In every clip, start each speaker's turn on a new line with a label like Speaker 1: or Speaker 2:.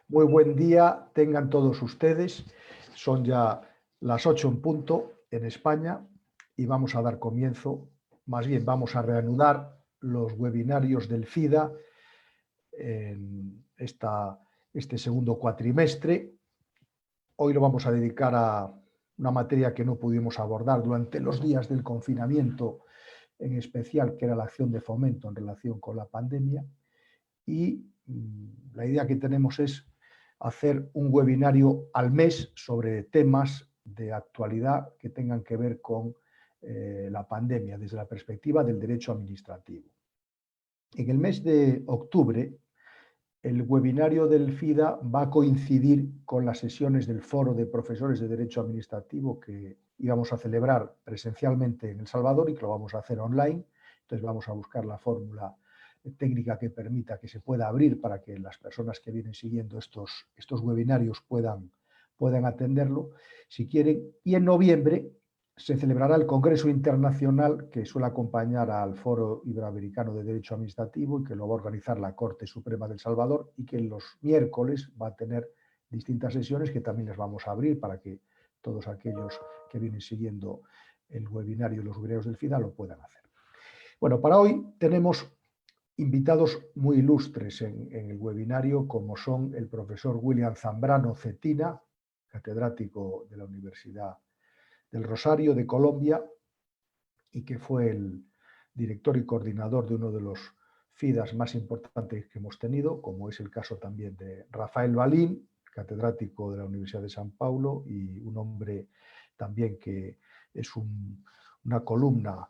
Speaker 1: Muy buen día tengan todos ustedes. Son ya las 8 en punto en España y vamos a dar comienzo, más bien vamos a reanudar los webinarios del FIDA en este segundo cuatrimestre. Hoy lo vamos a dedicar a una materia que no pudimos abordar durante los días del confinamiento, en especial, que era la acción de fomento en relación con la pandemia. Y la idea que tenemos es hacer un webinario al mes sobre temas de actualidad que tengan que ver con la pandemia desde la perspectiva del derecho administrativo. En el mes de octubre, el webinario del FIDA va a coincidir con las sesiones del Foro de Profesores de Derecho Administrativo que íbamos a celebrar presencialmente en El Salvador y que lo vamos a hacer online. Entonces vamos a buscar la fórmula técnica que permita que se pueda abrir para que las personas que vienen siguiendo estos webinarios puedan atenderlo, si quieren. Y en noviembre se celebrará el Congreso Internacional que suele acompañar al Foro Iberoamericano de Derecho Administrativo y que lo va a organizar la Corte Suprema del Salvador y que los miércoles va a tener distintas sesiones que también les vamos a abrir para que todos aquellos que vienen siguiendo el webinario y los webinarios del FIDA lo puedan hacer. Bueno, para hoy tenemos invitados muy ilustres en el webinario, como son el profesor William Zambrano Cetina, catedrático de la Universidad del Rosario de Colombia y que fue el director y coordinador de uno de los FIDAs más importantes que hemos tenido, como es el caso también de Rafael Balín, catedrático de la Universidad de San Paulo y un hombre también que es una columna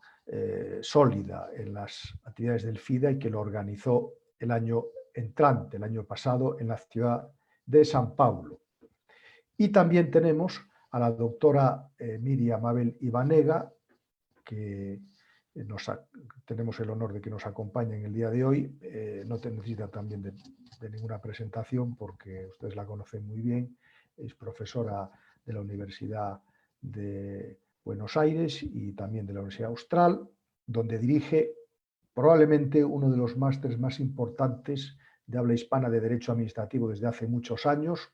Speaker 1: sólida en las actividades del FIDA y que lo organizó el año entrante, el año pasado, en la ciudad de San Paulo. Y también tenemos a la doctora Miriam Mabel Ibanega, que tenemos el honor de que nos acompañe en el día de hoy. No necesita también de ninguna presentación porque ustedes la conocen muy bien. Es profesora de la Universidad de Buenos Aires y también de la Universidad Austral, donde dirige probablemente uno de los másteres más importantes de habla hispana de Derecho Administrativo desde hace muchos años,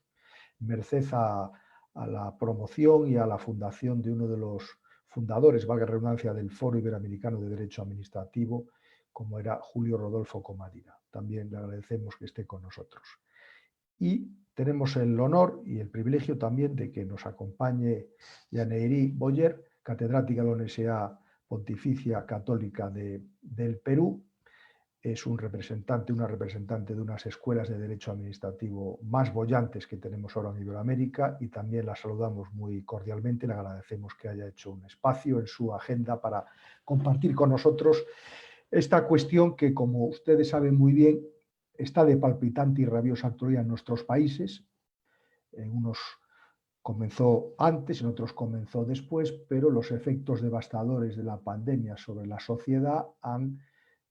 Speaker 1: merced a la promoción y a la fundación de uno de los fundadores, valga la redundancia, del Foro Iberoamericano de Derecho Administrativo, como era Julio Rodolfo Comadina. También le agradecemos que esté con nosotros. Y tenemos el honor y el privilegio también de que nos acompañe Yaneiri Boyer, catedrática de la Universidad Pontificia Católica del Perú. Es una representante de unas escuelas de derecho administrativo más bollantes que tenemos ahora en Iberoamérica y también la saludamos muy cordialmente, le agradecemos que haya hecho un espacio en su agenda para compartir con nosotros esta cuestión que, como ustedes saben muy bien, está de palpitante y rabiosa actualidad en nuestros países. En unos comenzó antes, en otros comenzó después, pero los efectos devastadores de la pandemia sobre la sociedad han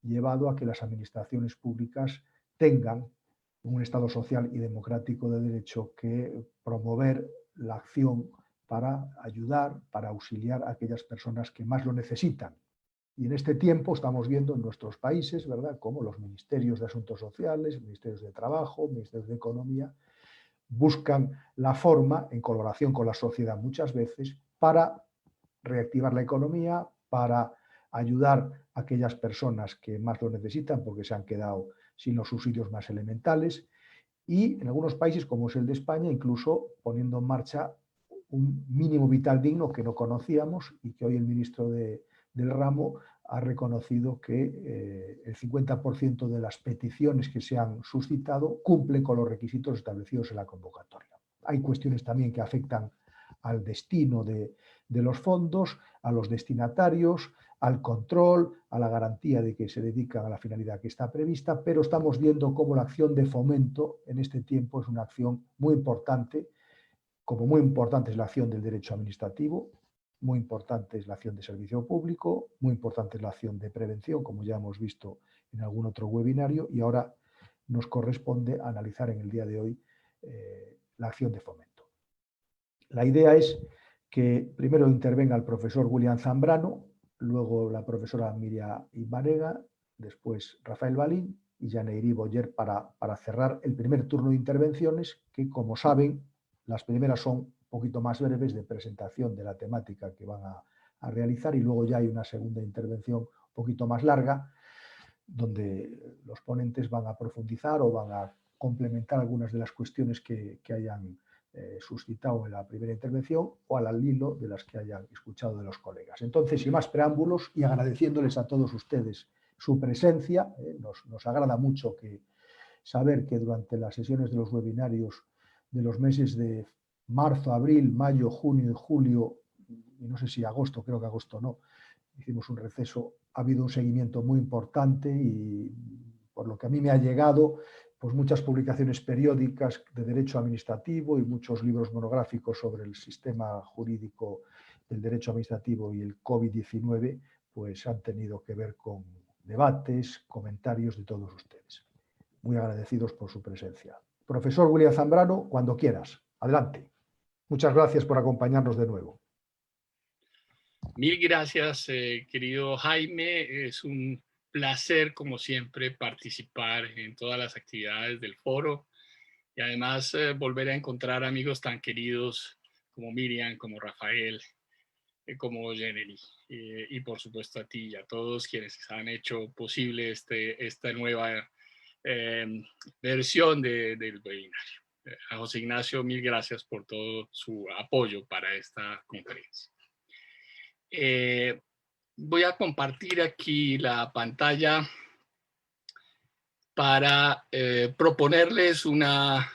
Speaker 1: llevado a que las administraciones públicas tengan un Estado social y democrático de derecho que promover la acción para ayudar, para auxiliar a aquellas personas que más lo necesitan. Y en este tiempo estamos viendo en nuestros países, ¿verdad?, como los ministerios de Asuntos Sociales, ministerios de Trabajo, ministerios de Economía, buscan la forma, en colaboración con la sociedad muchas veces, para reactivar la economía, para ayudar a aquellas personas que más lo necesitan porque se han quedado sin los subsidios más elementales y en algunos países, como es el de España, incluso poniendo en marcha un mínimo vital digno que no conocíamos y que hoy el ministro del ramo ha reconocido que el 50% de las peticiones que se han suscitado cumplen con los requisitos establecidos en la convocatoria. Hay cuestiones también que afectan al destino de los fondos, a los destinatarios, al control, a la garantía de que se dedican a la finalidad que está prevista, pero estamos viendo cómo la acción de fomento en este tiempo es una acción muy importante, como muy importante es la acción del derecho administrativo, muy importante es la acción de servicio público, muy importante es la acción de prevención, como ya hemos visto en algún otro webinario, y ahora nos corresponde analizar en el día de hoy la acción de fomento. La idea es que primero intervenga el profesor William Zambrano, luego la profesora Miriam Ibanega, después Rafael Balín y Janeiri Boyer para cerrar el primer turno de intervenciones, que como saben, las primeras son un poquito más breves de presentación de la temática que van a realizar, y luego ya hay una segunda intervención un poquito más larga, donde los ponentes van a profundizar o van a complementar algunas de las cuestiones que hayan suscitado en la primera intervención o al hilo de las que hayan escuchado de los colegas. Entonces, sin más preámbulos y agradeciéndoles a todos ustedes su presencia, nos agrada mucho saber que durante las sesiones de los webinarios de los meses de marzo, abril, mayo, junio y julio, y no sé si agosto, creo que agosto no, hicimos un receso, ha habido un seguimiento muy importante y por lo que a mí me ha llegado, pues muchas publicaciones periódicas de derecho administrativo y muchos libros monográficos sobre el sistema jurídico del derecho administrativo y el COVID-19, pues han tenido que ver con debates, comentarios de todos ustedes. Muy agradecidos por su presencia. Profesor William Zambrano, cuando quieras. Adelante. Muchas gracias por acompañarnos de nuevo.
Speaker 2: Mil gracias, querido Jaime. Es un placer, como siempre, participar en todas las actividades del foro y además volver a encontrar amigos tan queridos como Miriam, como Rafael, como Jenny, y por supuesto a ti y a todos quienes han hecho posible esta nueva versión del webinario. A José Ignacio, mil gracias por todo su apoyo para esta conferencia. Voy a compartir aquí la pantalla para proponerles una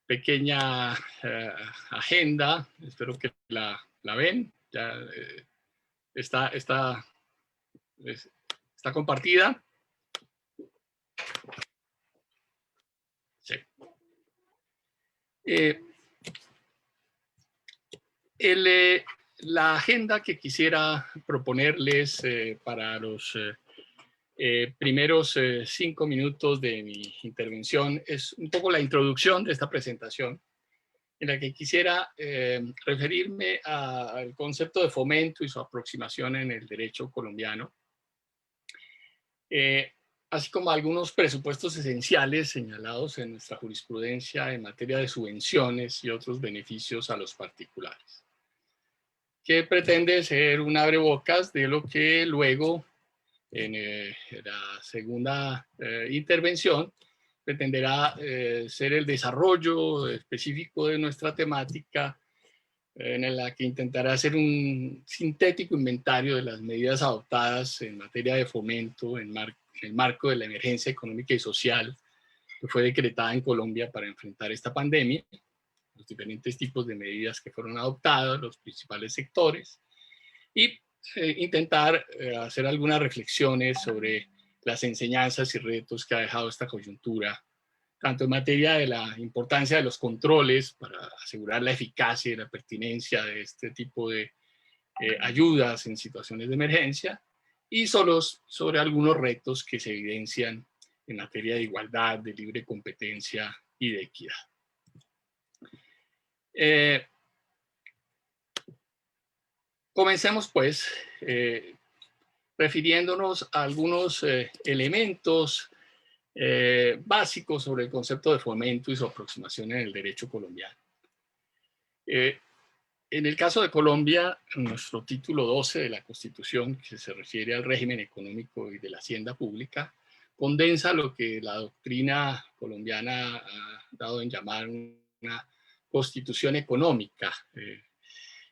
Speaker 2: pequeña agenda. Espero que la ven. Ya está compartida. Sí. La agenda que quisiera proponerles para los primeros 5 minutos de mi intervención es un poco la introducción de esta presentación, en la que quisiera referirme al concepto de fomento y su aproximación en el derecho colombiano, así como algunos presupuestos esenciales señalados en nuestra jurisprudencia en materia de subvenciones y otros beneficios a los particulares, que pretende ser un abrebocas de lo que luego, en la segunda intervención, pretenderá ser el desarrollo específico de nuestra temática, en la que intentará hacer un sintético inventario de las medidas adoptadas en materia de fomento en el marco de la emergencia económica y social que fue decretada en Colombia para enfrentar esta pandemia, los diferentes tipos de medidas que fueron adoptadas, los principales sectores, y intentar hacer algunas reflexiones sobre las enseñanzas y retos que ha dejado esta coyuntura, tanto en materia de la importancia de los controles para asegurar la eficacia y la pertinencia de este tipo de ayudas en situaciones de emergencia, y sobre algunos retos que se evidencian en materia de igualdad, de libre competencia y de equidad. Comencemos pues refiriéndonos a algunos elementos básicos sobre el concepto de fomento y su aproximación en el derecho colombiano. En el caso de Colombia, nuestro título 12 de la Constitución, que se refiere al régimen económico y de la hacienda pública, condensa lo que la doctrina colombiana ha dado en llamar una constitución económica.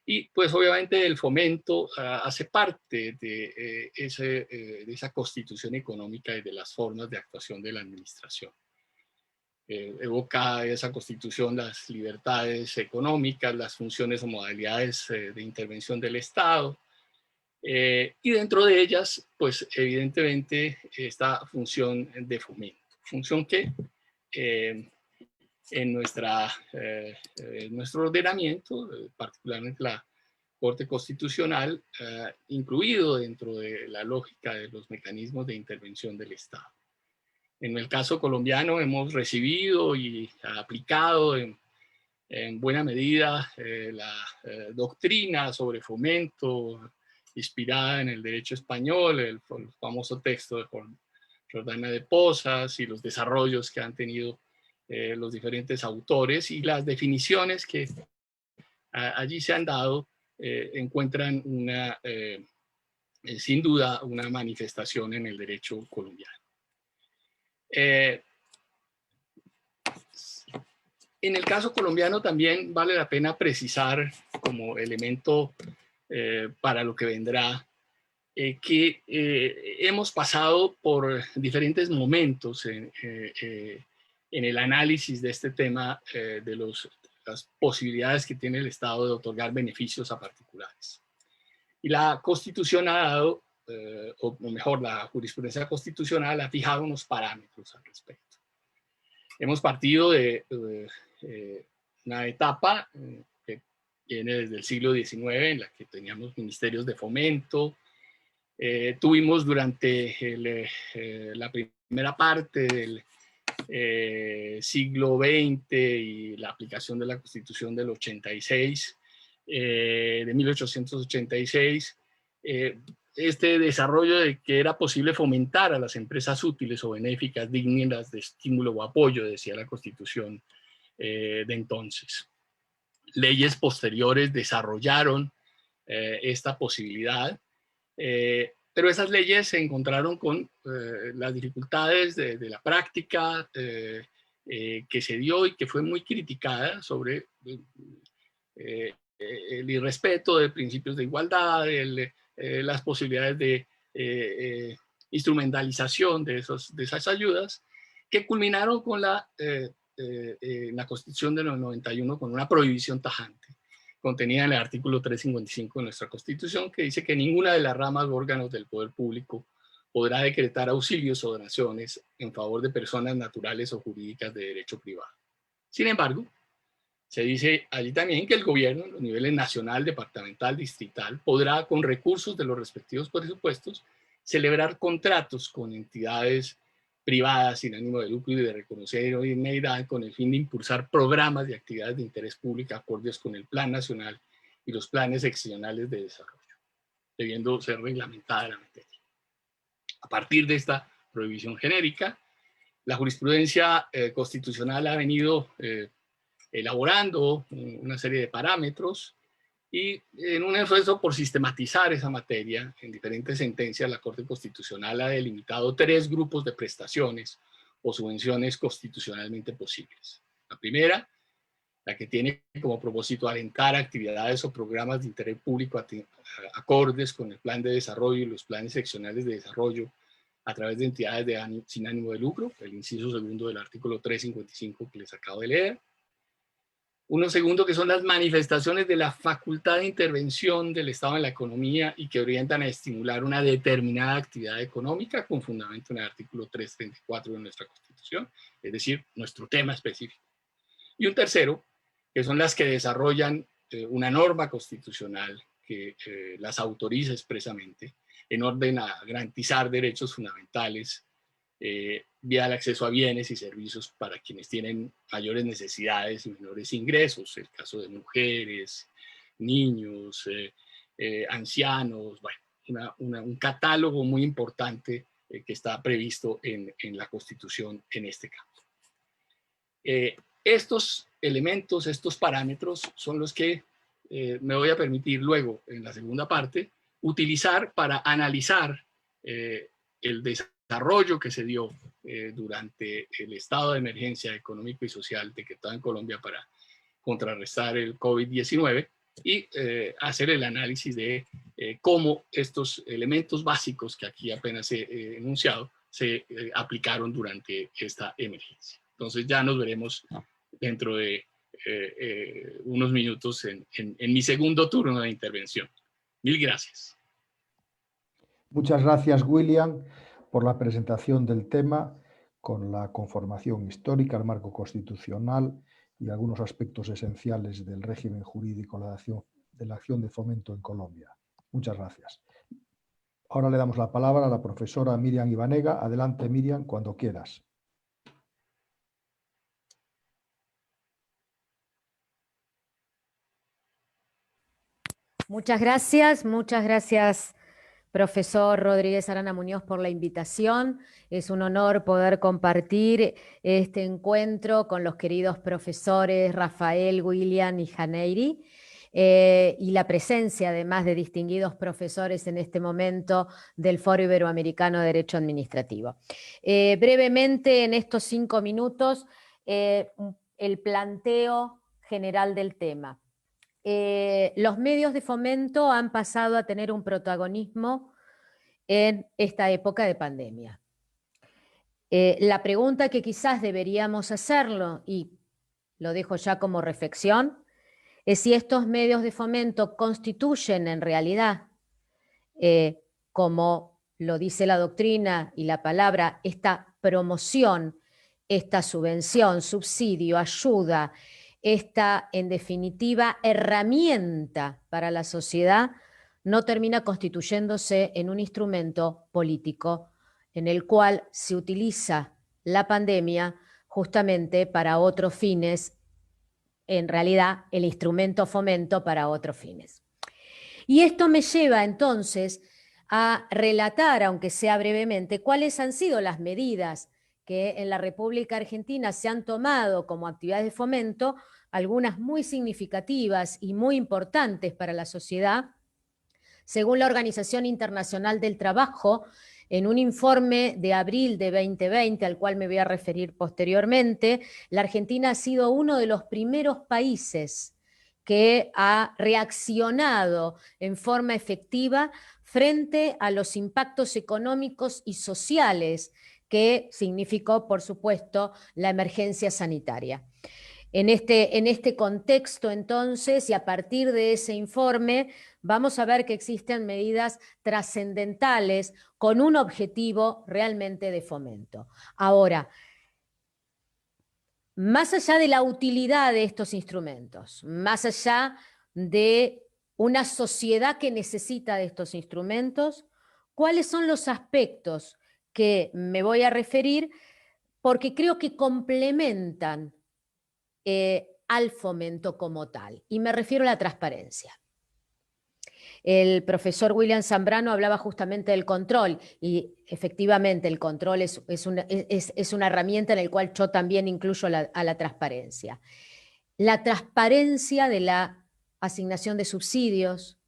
Speaker 2: Y pues obviamente el fomento hace parte de esa constitución económica y de las formas de actuación de la administración. Evoca esa constitución las libertades económicas, las funciones o modalidades de intervención del Estado, y dentro de ellas, pues evidentemente esta función de fomento. Función que en nuestro ordenamiento, particularmente la Corte Constitucional, incluido dentro de la lógica de los mecanismos de intervención del Estado. En el caso colombiano hemos recibido y aplicado en buena medida la doctrina sobre fomento inspirada en el derecho español, el famoso texto de Jordana de Pozas y los desarrollos que han tenido los diferentes autores y las definiciones que allí se han dado encuentran sin duda una manifestación en el derecho colombiano. En el caso colombiano también vale la pena precisar como elemento para lo que vendrá que hemos pasado por diferentes momentos en el análisis de este tema de las posibilidades que tiene el Estado de otorgar beneficios a particulares. Y la Constitución ha dado, o mejor, la jurisprudencia constitucional ha fijado unos parámetros al respecto. Hemos partido de una etapa que viene desde el siglo XIX, en la que teníamos ministerios de fomento. Tuvimos durante la primera parte del siglo XX y la aplicación de la Constitución del 86, de 1886, este desarrollo de que era posible fomentar a las empresas útiles o benéficas dignas de estímulo o apoyo, decía la Constitución de entonces. Leyes posteriores desarrollaron esta posibilidad, pero esas leyes se encontraron con las dificultades de la práctica que se dio y que fue muy criticada sobre el irrespeto de principios de igualdad, las posibilidades de instrumentalización de esas ayudas, que culminaron con la Constitución de 91 con una prohibición tajante contenida en el artículo 355 de nuestra Constitución, que dice que ninguna de las ramas o órganos del poder público podrá decretar auxilios o donaciones en favor de personas naturales o jurídicas de derecho privado. Sin embargo, se dice allí también que el gobierno, en los niveles nacional, departamental, distrital, podrá, con recursos de los respectivos presupuestos, celebrar contratos con entidades privadas sin ánimo de lucro y de reconocer idoneidad con el fin de impulsar programas de actividades de interés público acordes con el Plan Nacional y los planes seccionales de desarrollo, debiendo ser reglamentada la materia. A partir de esta prohibición genérica, la jurisprudencia constitucional ha venido elaborando una serie de parámetros y en un esfuerzo por sistematizar esa materia en diferentes sentencias, la Corte Constitucional ha delimitado 3 grupos de prestaciones o subvenciones constitucionalmente posibles. La primera, la que tiene como propósito alentar actividades o programas de interés público acordes con el plan de desarrollo y los planes seccionales de desarrollo a través de entidades sin ánimo de lucro, el inciso segundo del artículo 355 que les acabo de leer. Uno segundo, que son las manifestaciones de la facultad de intervención del Estado en la economía y que orientan a estimular una determinada actividad económica con fundamento en el artículo 334 de nuestra Constitución, es decir, nuestro tema específico. Y un tercero, que son las que desarrollan una norma constitucional que las autoriza expresamente en orden a garantizar derechos fundamentales vía el acceso a bienes y servicios para quienes tienen mayores necesidades y menores ingresos, el caso de mujeres, niños, ancianos, bueno, un catálogo muy importante que está previsto en la Constitución en este campo. Estos elementos, estos parámetros son los que me voy a permitir luego, en la segunda parte, utilizar para analizar el desarrollo que se dio durante el estado de emergencia económico y social decretado en Colombia para contrarrestar el COVID-19 y hacer el análisis de cómo estos elementos básicos que aquí apenas he enunciado se aplicaron durante esta emergencia. Entonces ya nos veremos dentro de unos minutos en mi segundo turno de intervención. Mil gracias.
Speaker 1: Muchas gracias, William, por la presentación del tema con la conformación histórica, el marco constitucional y algunos aspectos esenciales del régimen jurídico de la acción de fomento en Colombia. Muchas gracias. Ahora le damos la palabra a la profesora Miriam Ibanega. Adelante, Miriam, cuando quieras.
Speaker 3: Muchas gracias profesor Rodríguez Arana Muñoz, por la invitación. Es un honor poder compartir este encuentro con los queridos profesores Rafael, William y Janeiri, y la presencia además de distinguidos profesores en este momento del Foro Iberoamericano de Derecho Administrativo. Brevemente, en estos 5 minutos, el planteo general del tema. Los medios de fomento han pasado a tener un protagonismo en esta época de pandemia. La pregunta que quizás deberíamos hacerlo, y lo dejo ya como reflexión, es si estos medios de fomento constituyen en realidad, como lo dice la doctrina y la palabra, esta promoción, esta subvención, subsidio, ayuda, esta, en definitiva, herramienta para la sociedad, no termina constituyéndose en un instrumento político en el cual se utiliza la pandemia justamente para otros fines, en realidad el instrumento fomento para otros fines. Y esto me lleva entonces a relatar, aunque sea brevemente, cuáles han sido las medidas que en la República Argentina se han tomado como actividades de fomento, algunas muy significativas y muy importantes para la sociedad. Según la Organización Internacional del Trabajo, en un informe de abril de 2020, al cual me voy a referir posteriormente, la Argentina ha sido uno de los primeros países que ha reaccionado en forma efectiva frente a los impactos económicos y sociales que significó, por supuesto, la emergencia sanitaria. En este contexto, entonces, y a partir de ese informe, vamos a ver que existen medidas trascendentales con un objetivo realmente de fomento. Ahora, más allá de la utilidad de estos instrumentos, más allá de una sociedad que necesita de estos instrumentos, ¿cuáles son los aspectos que me voy a referir? Porque creo que complementan al fomento como tal. Y me refiero a la transparencia. El profesor William Zambrano hablaba justamente del control y efectivamente el control es una herramienta en la cual yo también incluyo a la transparencia. La transparencia de la asignación de subsidios,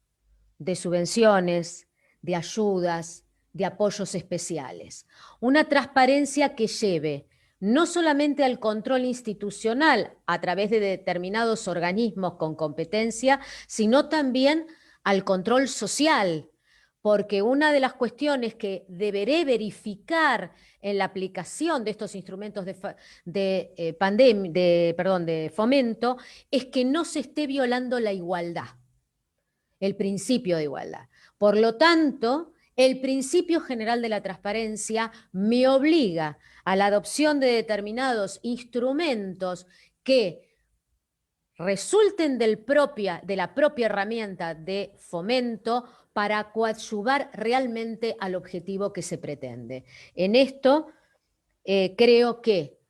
Speaker 3: de subvenciones, de ayudas, de apoyos especiales. Una transparencia que lleve no solamente al control institucional a través de determinados organismos con competencia, sino también al control social, porque una de las cuestiones que deberé verificar en la aplicación de estos instrumentos de fomento es que no se esté violando la igualdad, el principio de igualdad. Por lo tanto, el principio general de la transparencia me obliga a la adopción de determinados instrumentos que resulten de la propia herramienta de fomento para coadyuvar realmente al objetivo que se pretende. En esto creo que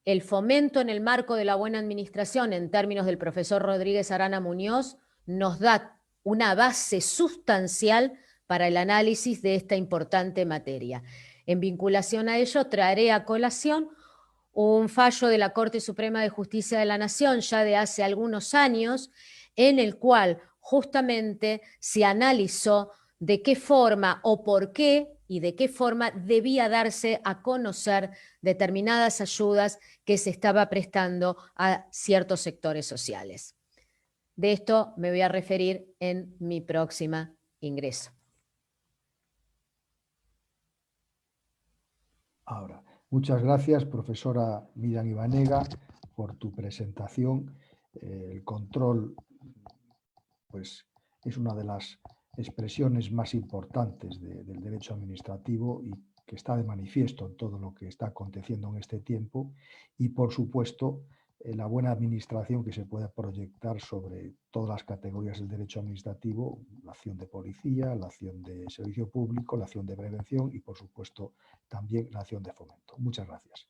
Speaker 3: el fomento en el marco de la buena administración, en términos del profesor Rodríguez Arana Muñoz, nos da una base sustancial para el análisis de esta importante materia. En vinculación a ello, traeré a colación un fallo de la Corte Suprema de Justicia de la Nación ya de hace algunos años, en el cual justamente se analizó de qué forma o por qué y de qué forma debía darse a conocer determinadas ayudas que se estaba prestando a ciertos sectores sociales. De esto me voy a referir en mi próxima ingreso.
Speaker 1: Ahora, muchas gracias, profesora Miriam Ibanega, por tu presentación. El control, pues, es una de las expresiones más importantes del derecho administrativo y que está de manifiesto en todo lo que está aconteciendo en este tiempo y, por supuesto, la buena administración que se puede proyectar sobre todas las categorías del derecho administrativo, la acción de policía, la acción de servicio público, la acción de prevención y, por supuesto, también la acción de fomento. Muchas gracias.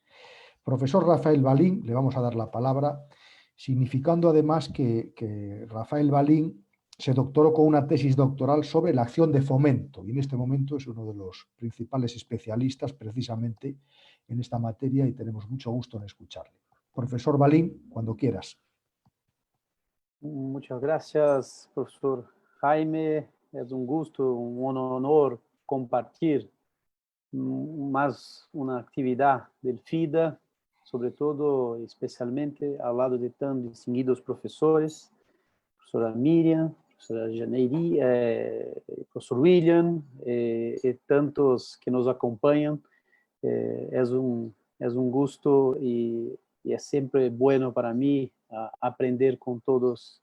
Speaker 1: Profesor Rafael Balín, le vamos a dar la palabra, significando además que Rafael Balín se doctoró con una tesis doctoral sobre la acción de fomento y en este momento es uno de los principales especialistas precisamente en esta materia y tenemos mucho gusto en escucharle. Profesor Balín, cuando quieras.
Speaker 4: Muchas gracias, profesor Jaime. Es un gusto, un honor compartir más una actividad del FIDA, sobre todo, especialmente al lado de tan distinguidos profesores, profesora Miriam, profesora Janeiri, profesor William, y tantos que nos acompañan. Es un gusto y es siempre bueno para mí aprender con todos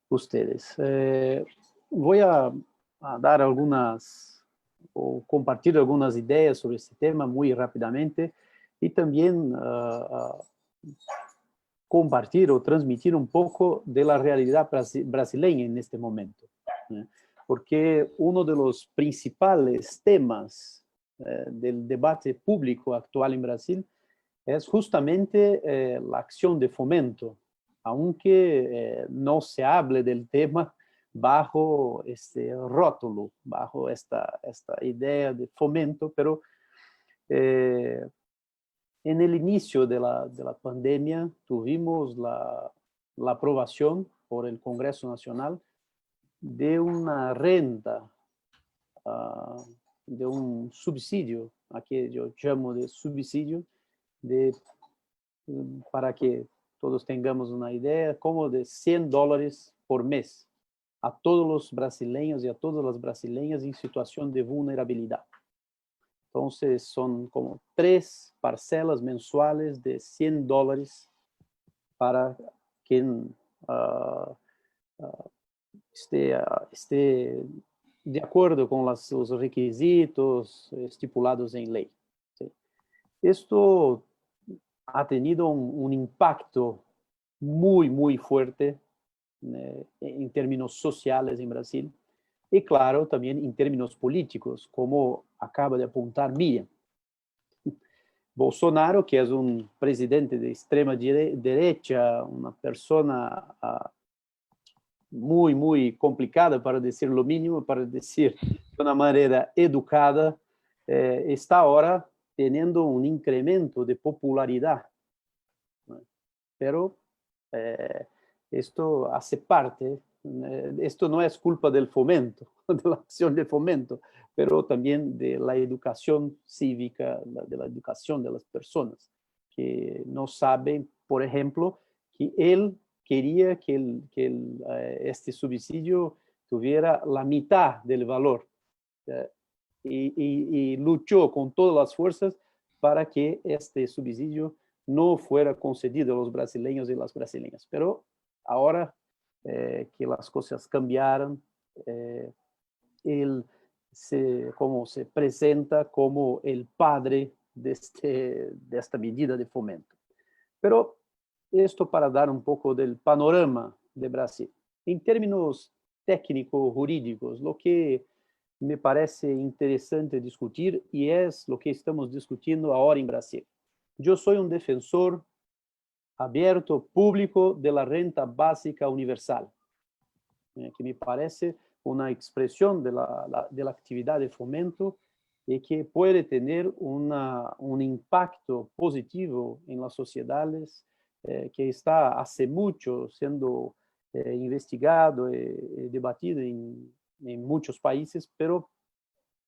Speaker 4: ustedes. Voy a dar o compartir algunas ideas sobre este tema muy rápidamente y también compartir o transmitir un poco de la realidad brasileña en este momento. Porque uno de los principales temas del debate público actual en Brasil es justamente la acción de fomento, aunque no se hable del tema bajo este rótulo, bajo esta idea de fomento, pero en el inicio de la pandemia tuvimos la aprobación por el Congreso Nacional de una renta, de un subsidio, aquí yo llamo de subsidio, para que todos tengamos una idea, como de $100 por mes a todos los brasileños y a todas las brasileñas en situación de vulnerabilidad. Entonces son como 3 parcelas mensuales de $100 para quien esté de acuerdo con los requisitos estipulados en ley. ¿Sí? Esto ha tenido un impacto muy, muy fuerte en términos sociales en Brasil y claro, también en términos políticos, como acaba de apuntar Miriam. Bolsonaro, que es un presidente de extrema derecha, una persona muy, muy complicada, para decir lo mínimo, para decir de una manera educada, está ahora teniendo un incremento de popularidad. Pero esto hace parte, esto no es culpa del fomento, de la acción de fomento, pero también de la educación cívica, de la educación de las personas, que no saben, por ejemplo, que él quería que este subsidio tuviera la mitad del valor y luchó con todas las fuerzas para que este subsidio no fuera concedido a los brasileños y las brasileñas. Pero ahora que las cosas cambiaron, él se presenta como el padre de esta medida de fomento. Pero esto para dar un poco del panorama de Brasil. En términos técnicos jurídicos, lo que me parece interesante discutir y es lo que estamos discutiendo ahora en Brasil. Yo soy un defensor abierto, público de la renta básica universal, que me parece una expresión de la actividad de fomento y que puede tener un impacto positivo en las sociedades, que está hace mucho siendo investigado y debatido en muchos países, pero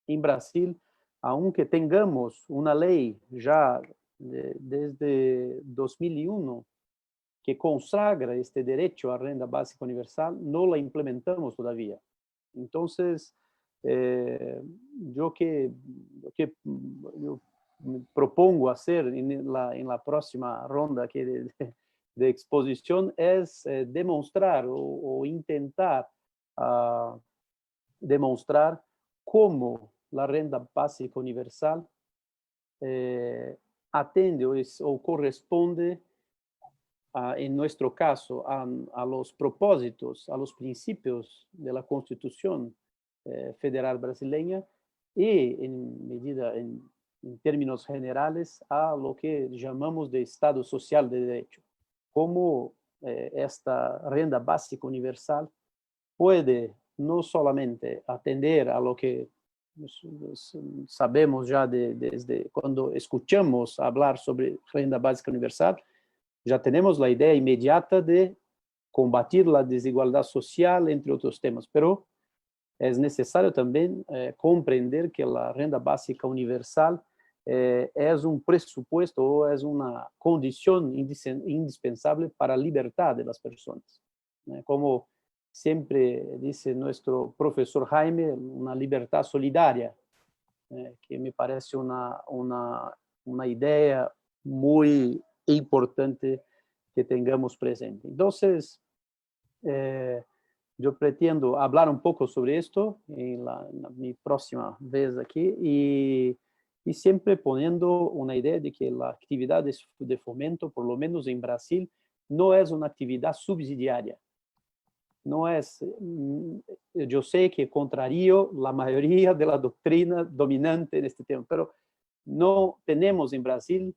Speaker 4: en Brasil, aunque tengamos una ley ya desde 2001 que consagra este derecho a renta básica universal, no la implementamos todavía. Entonces, yo me propongo hacer en la próxima ronda aquí de exposición es demostrar o intentar demostrar cómo la renta básica universal atende o corresponde en nuestro caso a los propósitos, a los principios de la Constitución Federal brasileña y en términos generales a lo que llamamos de Estado Social de Derecho, como esta renta básica universal puede no solamente atender a lo que sabemos ya desde cuando escuchamos hablar sobre renda básica universal, ya tenemos la idea inmediata de combatir la desigualdad social, entre otros temas, pero es necesario también comprender que la renta básica universal es un presupuesto o es una condición indispensable para la libertad de las personas. Como siempre dice nuestro profesor Jaime, una libertad solidaria, que me parece una idea muy importante que tengamos presente. Entonces, yo pretendo hablar un poco sobre esto en mi próxima vez aquí y siempre poniendo una idea de que la actividad de fomento, por lo menos en Brasil, no es una actividad subsidiaria. No es, yo sé que contrario la mayoría de la doctrina dominante en este tema, pero no tenemos en Brasil,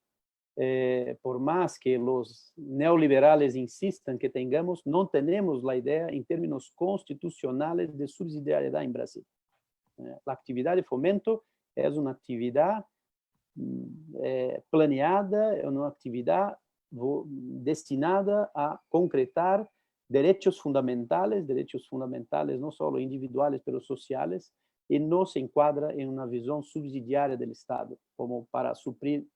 Speaker 4: por más que los neoliberales insistan que tengamos, no tenemos la idea en términos constitucionales de subsidiariedad en Brasil. La actividad de fomento es una actividad planeada, una actividad destinada a concretar derechos fundamentales no solo individuales, pero sociales, y no se encuadra en una visión subsidiaria del Estado, como para suplir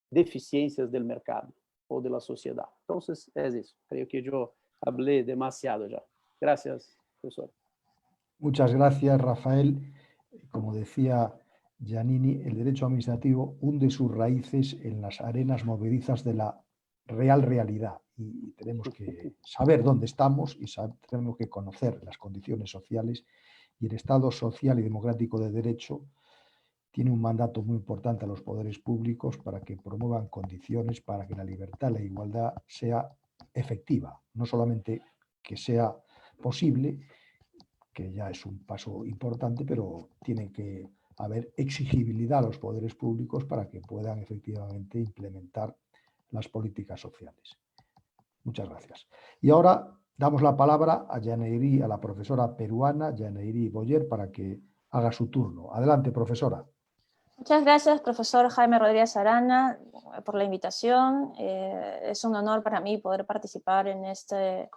Speaker 4: deficiencias del mercado o de la sociedad. Entonces, es eso. Creo que yo hablé demasiado ya. Gracias, profesor.
Speaker 1: Muchas gracias, Rafael. Como decía Giannini, el derecho administrativo hunde sus raíces en las arenas movedizas de la real realidad y tenemos que saber dónde estamos y tenemos que conocer las condiciones sociales, y el Estado social y democrático de derecho tiene un mandato muy importante a los poderes públicos para que promuevan condiciones para que la libertad y la igualdad sea efectiva, no solamente que sea posible, que ya es un paso importante, pero tiene que haber exigibilidad a los poderes públicos para que puedan efectivamente implementar las políticas sociales. Muchas gracias. Y ahora damos la palabra a Yaneiri, a la profesora peruana Yaneiri Boyer, para que haga su turno. Adelante, profesora.
Speaker 5: Muchas gracias, profesor Jaime Rodríguez Arana, por la invitación. Es un honor para mí poder participar en este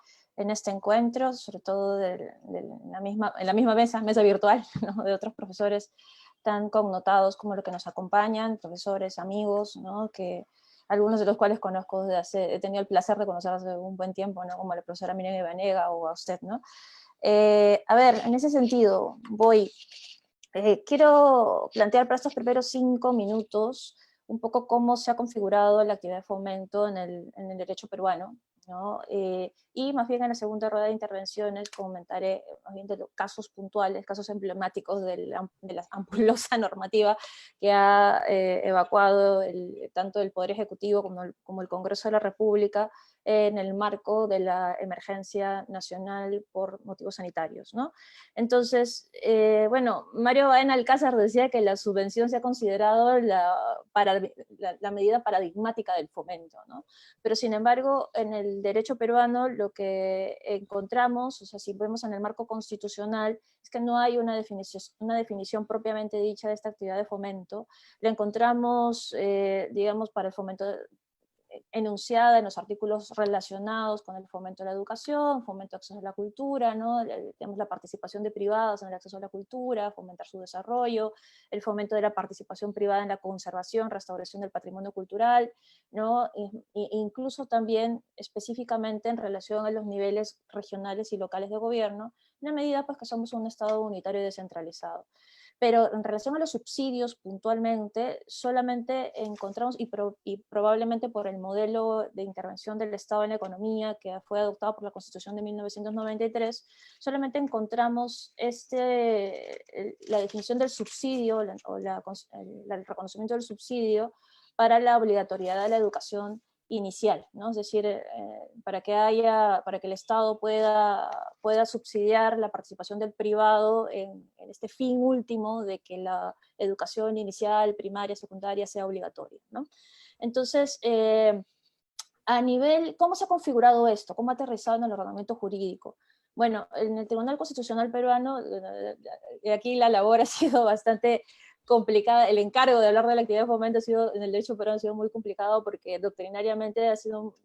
Speaker 5: encuentro, sobre todo en la misma mesa virtual, ¿no?, de otros profesores tan connotados como los que nos acompañan, profesores, amigos, ¿no?, que algunos de los cuales conozco he tenido el placer de conocer hace un buen tiempo, ¿no?, como la profesora Miriam Ibanega o a usted, ¿no? A ver, en ese sentido, quiero plantear para estos primeros 5 minutos un poco cómo se ha configurado la actividad de fomento en el derecho peruano, ¿no? Y más bien en la segunda rueda de intervenciones comentaré más bien de los casos puntuales, casos emblemáticos de la ampulosa normativa que ha evacuado tanto el Poder Ejecutivo como el Congreso de la República en el marco de la emergencia nacional por motivos sanitarios, ¿no? Entonces, bueno, Mario Baena Alcázar decía que la subvención se ha considerado la medida paradigmática del fomento, ¿no? Pero sin embargo, en el derecho peruano lo que encontramos, o sea, si vemos en el marco constitucional, es que no hay una definición propiamente dicha de esta actividad de fomento. La encontramos, digamos, para el fomento enunciada en los artículos relacionados con el fomento de la educación, fomento de acceso a la cultura, ¿no? Tenemos la participación de privados en el acceso a la cultura, fomentar su desarrollo, el fomento de la participación privada en la conservación, restauración del patrimonio cultural, ¿no? Incluso también específicamente en relación a los niveles regionales y locales de gobierno, en la medida pues que somos un Estado unitario y descentralizado. Pero en relación a los subsidios puntualmente, solamente encontramos, y probablemente por el modelo de intervención del Estado en la economía que fue adoptado por la Constitución de 1993, solamente encontramos la definición del subsidio o el reconocimiento del subsidio para la obligatoriedad de la educación inicial, ¿no? Es decir, para que el Estado pueda subsidiar la participación del privado en este fin último de que la educación inicial, primaria, secundaria sea obligatoria, ¿no? Entonces, a nivel, ¿cómo se ha configurado esto? ¿Cómo ha aterrizado en el ordenamiento jurídico? Bueno, en el Tribunal Constitucional peruano, aquí la labor ha sido bastante complicada, el encargo de hablar de la actividad de fomento ha sido, en el derecho peruano ha sido muy complicado porque doctrinariamente ha sido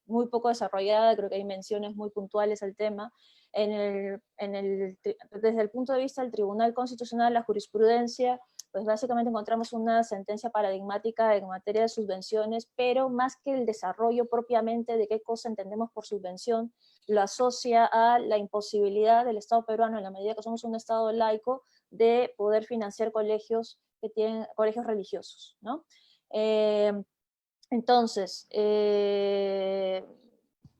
Speaker 5: muy poco desarrollada, creo que hay menciones muy puntuales al tema. Desde el punto de vista del Tribunal Constitucional, la jurisprudencia, pues básicamente encontramos una sentencia paradigmática en materia de subvenciones, pero más que el desarrollo propiamente de qué cosa entendemos por subvención, lo asocia a la imposibilidad del Estado peruano, en la medida que somos un Estado laico, de poder financiar colegios que tienen colegios religiosos, ¿no? Entonces,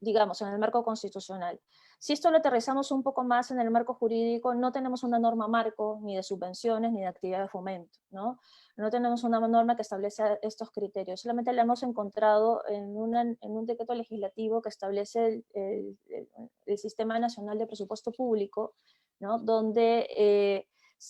Speaker 5: digamos, en el marco constitucional. Si esto lo aterrizamos un poco más en el marco jurídico, no tenemos una norma marco ni de subvenciones ni de actividad de fomento, ¿no? No tenemos una norma que establece estos criterios, solamente la hemos encontrado en un decreto legislativo que establece el Sistema Nacional de Presupuesto Público, ¿no? Donde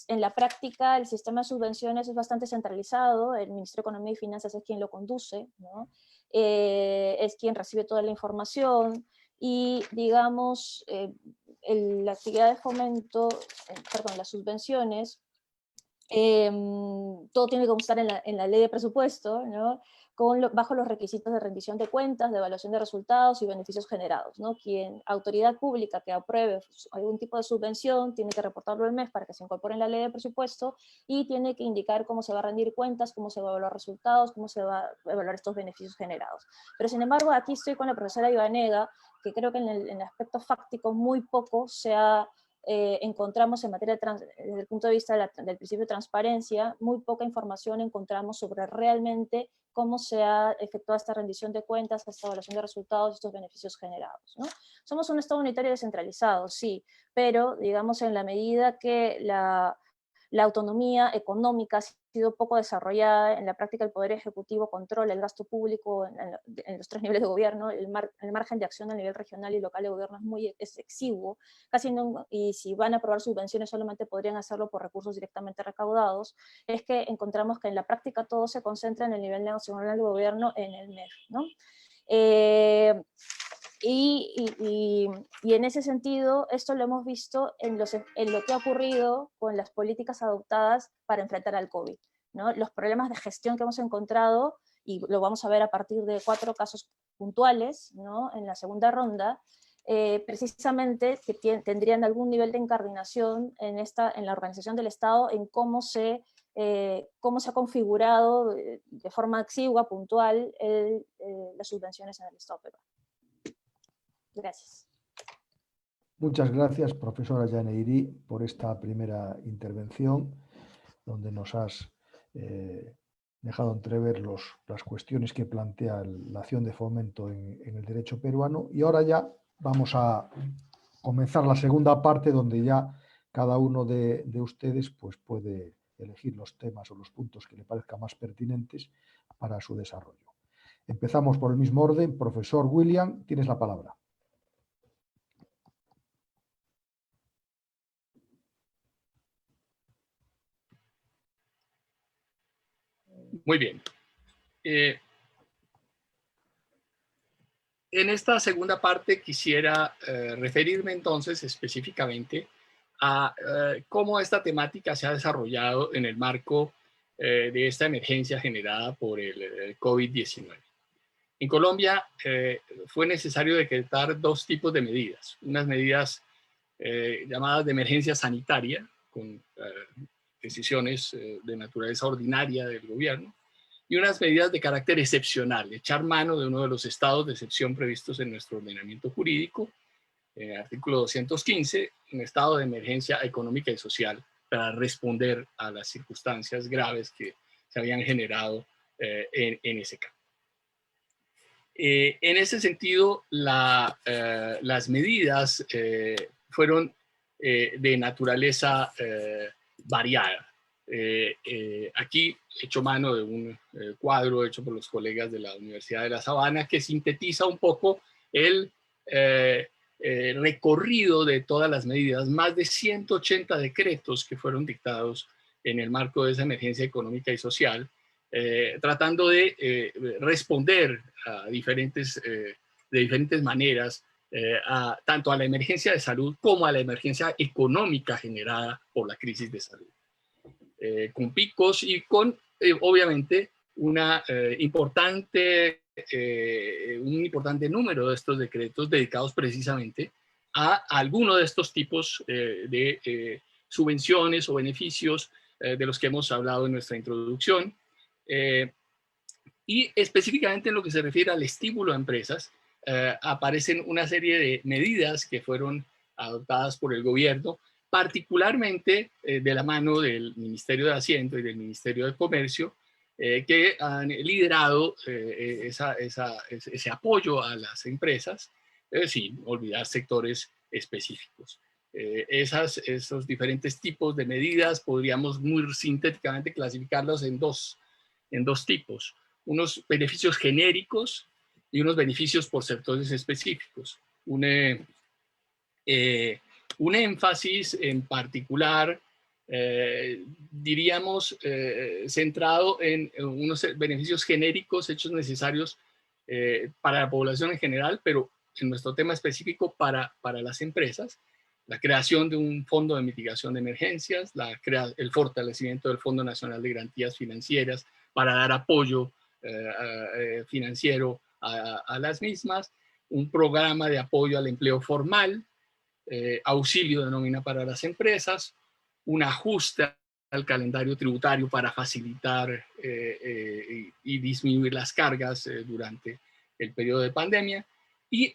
Speaker 5: en la práctica el sistema de subvenciones es bastante centralizado, el Ministerio de Economía y Finanzas es quien lo conduce, ¿no? Es quien recibe toda la información, y digamos, la actividad de fomento, perdón, las subvenciones, todo tiene que constar en la ley de presupuesto, ¿no? Bajo los requisitos de rendición de cuentas, de evaluación de resultados y beneficios generados, ¿no? Autoridad pública que apruebe algún tipo de subvención tiene que reportarlo al mes para que se incorpore en la ley de presupuesto, y tiene que indicar cómo se va a rendir cuentas, cómo se va a evaluar resultados, cómo se va a evaluar estos beneficios generados. Pero sin embargo, aquí estoy con la profesora Ivanega, que creo que en el aspecto fáctico muy poco encontramos en materia desde el punto de vista del principio de transparencia, muy poca información encontramos sobre realmente cómo se ha efectuado esta rendición de cuentas, esta evaluación de resultados y estos beneficios generados, ¿no? Somos un Estado unitario descentralizado, sí, pero digamos en la medida que la autonomía económica ha sido poco desarrollada, en la práctica el Poder Ejecutivo controla el gasto público en los 3 niveles de gobierno, el margen de acción a nivel regional y local de gobierno es exiguo, casi no, y si van a aprobar subvenciones solamente podrían hacerlo por recursos directamente recaudados, es que encontramos que en la práctica todo se concentra en el nivel nacional de gobierno, en el MEF, ¿no? Y en ese sentido, esto lo hemos visto en lo que ha ocurrido con las políticas adoptadas para enfrentar al COVID, ¿no? Los problemas de gestión que hemos encontrado, y lo vamos a ver a partir de 4 casos puntuales, ¿no? En la segunda ronda, precisamente que tendrían algún nivel de incardinación en la organización del Estado, en cómo se ha configurado de forma exigua, puntual, las subvenciones en el Estado peruano. Gracias.
Speaker 1: Muchas gracias, profesora Yaneiri, por esta primera intervención, donde nos has dejado entrever las cuestiones que plantea la acción de fomento en el derecho peruano. Y ahora ya vamos a comenzar la segunda parte, donde ya cada uno de ustedes pues, puede elegir los temas o los puntos que le parezcan más pertinentes para su desarrollo. Empezamos por el mismo orden. Profesor William, tienes la palabra.
Speaker 2: Muy bien. En esta segunda parte quisiera referirme entonces específicamente a cómo esta temática se ha desarrollado en el marco de esta emergencia generada por el COVID-19. En Colombia fue necesario decretar 2 tipos de medidas. Unas medidas llamadas de emergencia sanitaria, con decisiones de naturaleza ordinaria del gobierno, y unas medidas de carácter excepcional, echar mano de uno de los estados de excepción previstos en nuestro ordenamiento jurídico, artículo 215, un estado de emergencia económica y social para responder a las circunstancias graves que se habían generado en ese campo. En ese sentido, las medidas fueron de naturaleza variada. Aquí he hecho mano de un cuadro hecho por los colegas de la Universidad de La Sabana que sintetiza un poco el recorrido de todas las medidas, más de 180 decretos que fueron dictados en el marco de esa emergencia económica y social, tratando de responder a de diferentes maneras tanto a la emergencia de salud como a la emergencia económica generada por la crisis de salud. Con picos y con, obviamente, un importante número de estos decretos dedicados precisamente a alguno de estos tipos de subvenciones o beneficios de los que hemos hablado en nuestra introducción. Y específicamente en lo que se refiere al estímulo a empresas, aparecen una serie de medidas que fueron adoptadas por el gobierno, particularmente de la mano del Ministerio de Hacienda y del Ministerio de Comercio, que han liderado ese apoyo a las empresas, sin olvidar sectores específicos. Esos diferentes tipos de medidas podríamos muy sintéticamente clasificarlos en dos tipos: unos beneficios genéricos y unos beneficios por sectores específicos. Un énfasis en particular, diríamos, centrado en unos beneficios genéricos hechos necesarios para la población en general, pero en nuestro tema específico para las empresas: la creación de un fondo de mitigación de emergencias, el fortalecimiento del Fondo Nacional de Garantías Financieras para dar apoyo financiero a las mismas, un programa de apoyo al empleo formal, auxilio de nómina para las empresas, un ajuste al calendario tributario para facilitar y disminuir las cargas durante el periodo de pandemia, y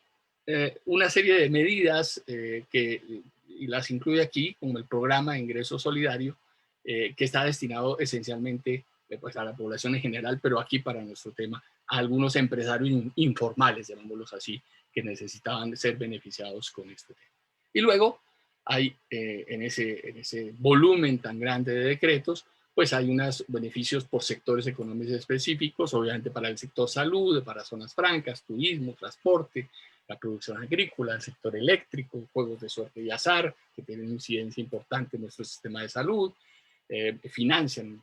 Speaker 2: una serie de medidas y las incluye aquí, como el programa de ingreso solidario, que está destinado esencialmente pues, a la población en general, pero aquí para nuestro tema a algunos empresarios informales, llamémoslos así, que necesitaban ser beneficiados con este tema. Y luego hay en ese volumen tan grande de decretos, pues hay unos beneficios por sectores económicos específicos, obviamente para el sector salud, para zonas francas, turismo, transporte, la producción agrícola, el sector eléctrico, juegos de suerte y azar, que tienen una incidencia importante en nuestro sistema de salud, financian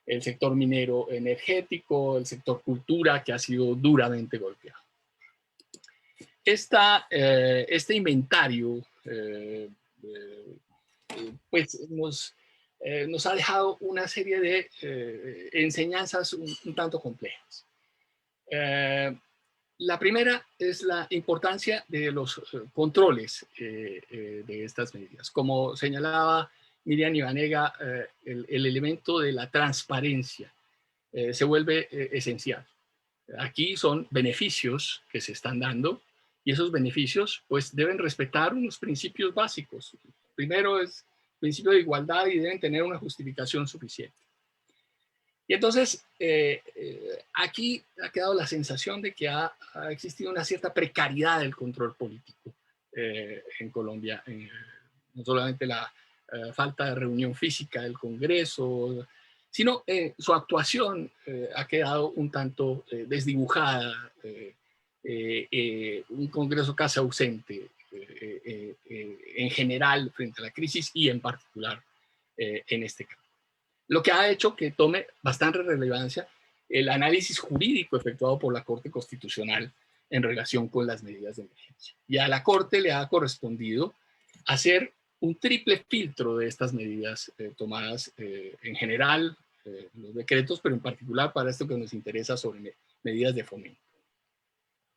Speaker 2: el sector minero energético, el sector cultura, que ha sido duramente golpeado. Este inventario pues nos ha dejado una serie de enseñanzas un tanto complejas. La primera es la importancia de los controles de estas medidas. Como señalaba Miriam Ibanega, el elemento de la transparencia se vuelve esencial. Aquí son beneficios que se están dando y esos beneficios pues deben respetar unos principios básicos. Primero es el principio de igualdad y deben tener una justificación suficiente. Y entonces aquí ha quedado la sensación de que ha existido una cierta precariedad del control político en Colombia. No solamente la falta de reunión física del Congreso, sino su actuación ha quedado un tanto desdibujada, un Congreso casi ausente en general frente a la crisis y en particular en este caso. Lo que ha hecho que tome bastante relevancia el análisis jurídico efectuado por la Corte Constitucional en relación con las medidas de emergencia. Y a la Corte le ha correspondido hacer un triple filtro de estas medidas tomadas en general, los decretos, pero en particular para esto que nos interesa sobre medidas de fomento.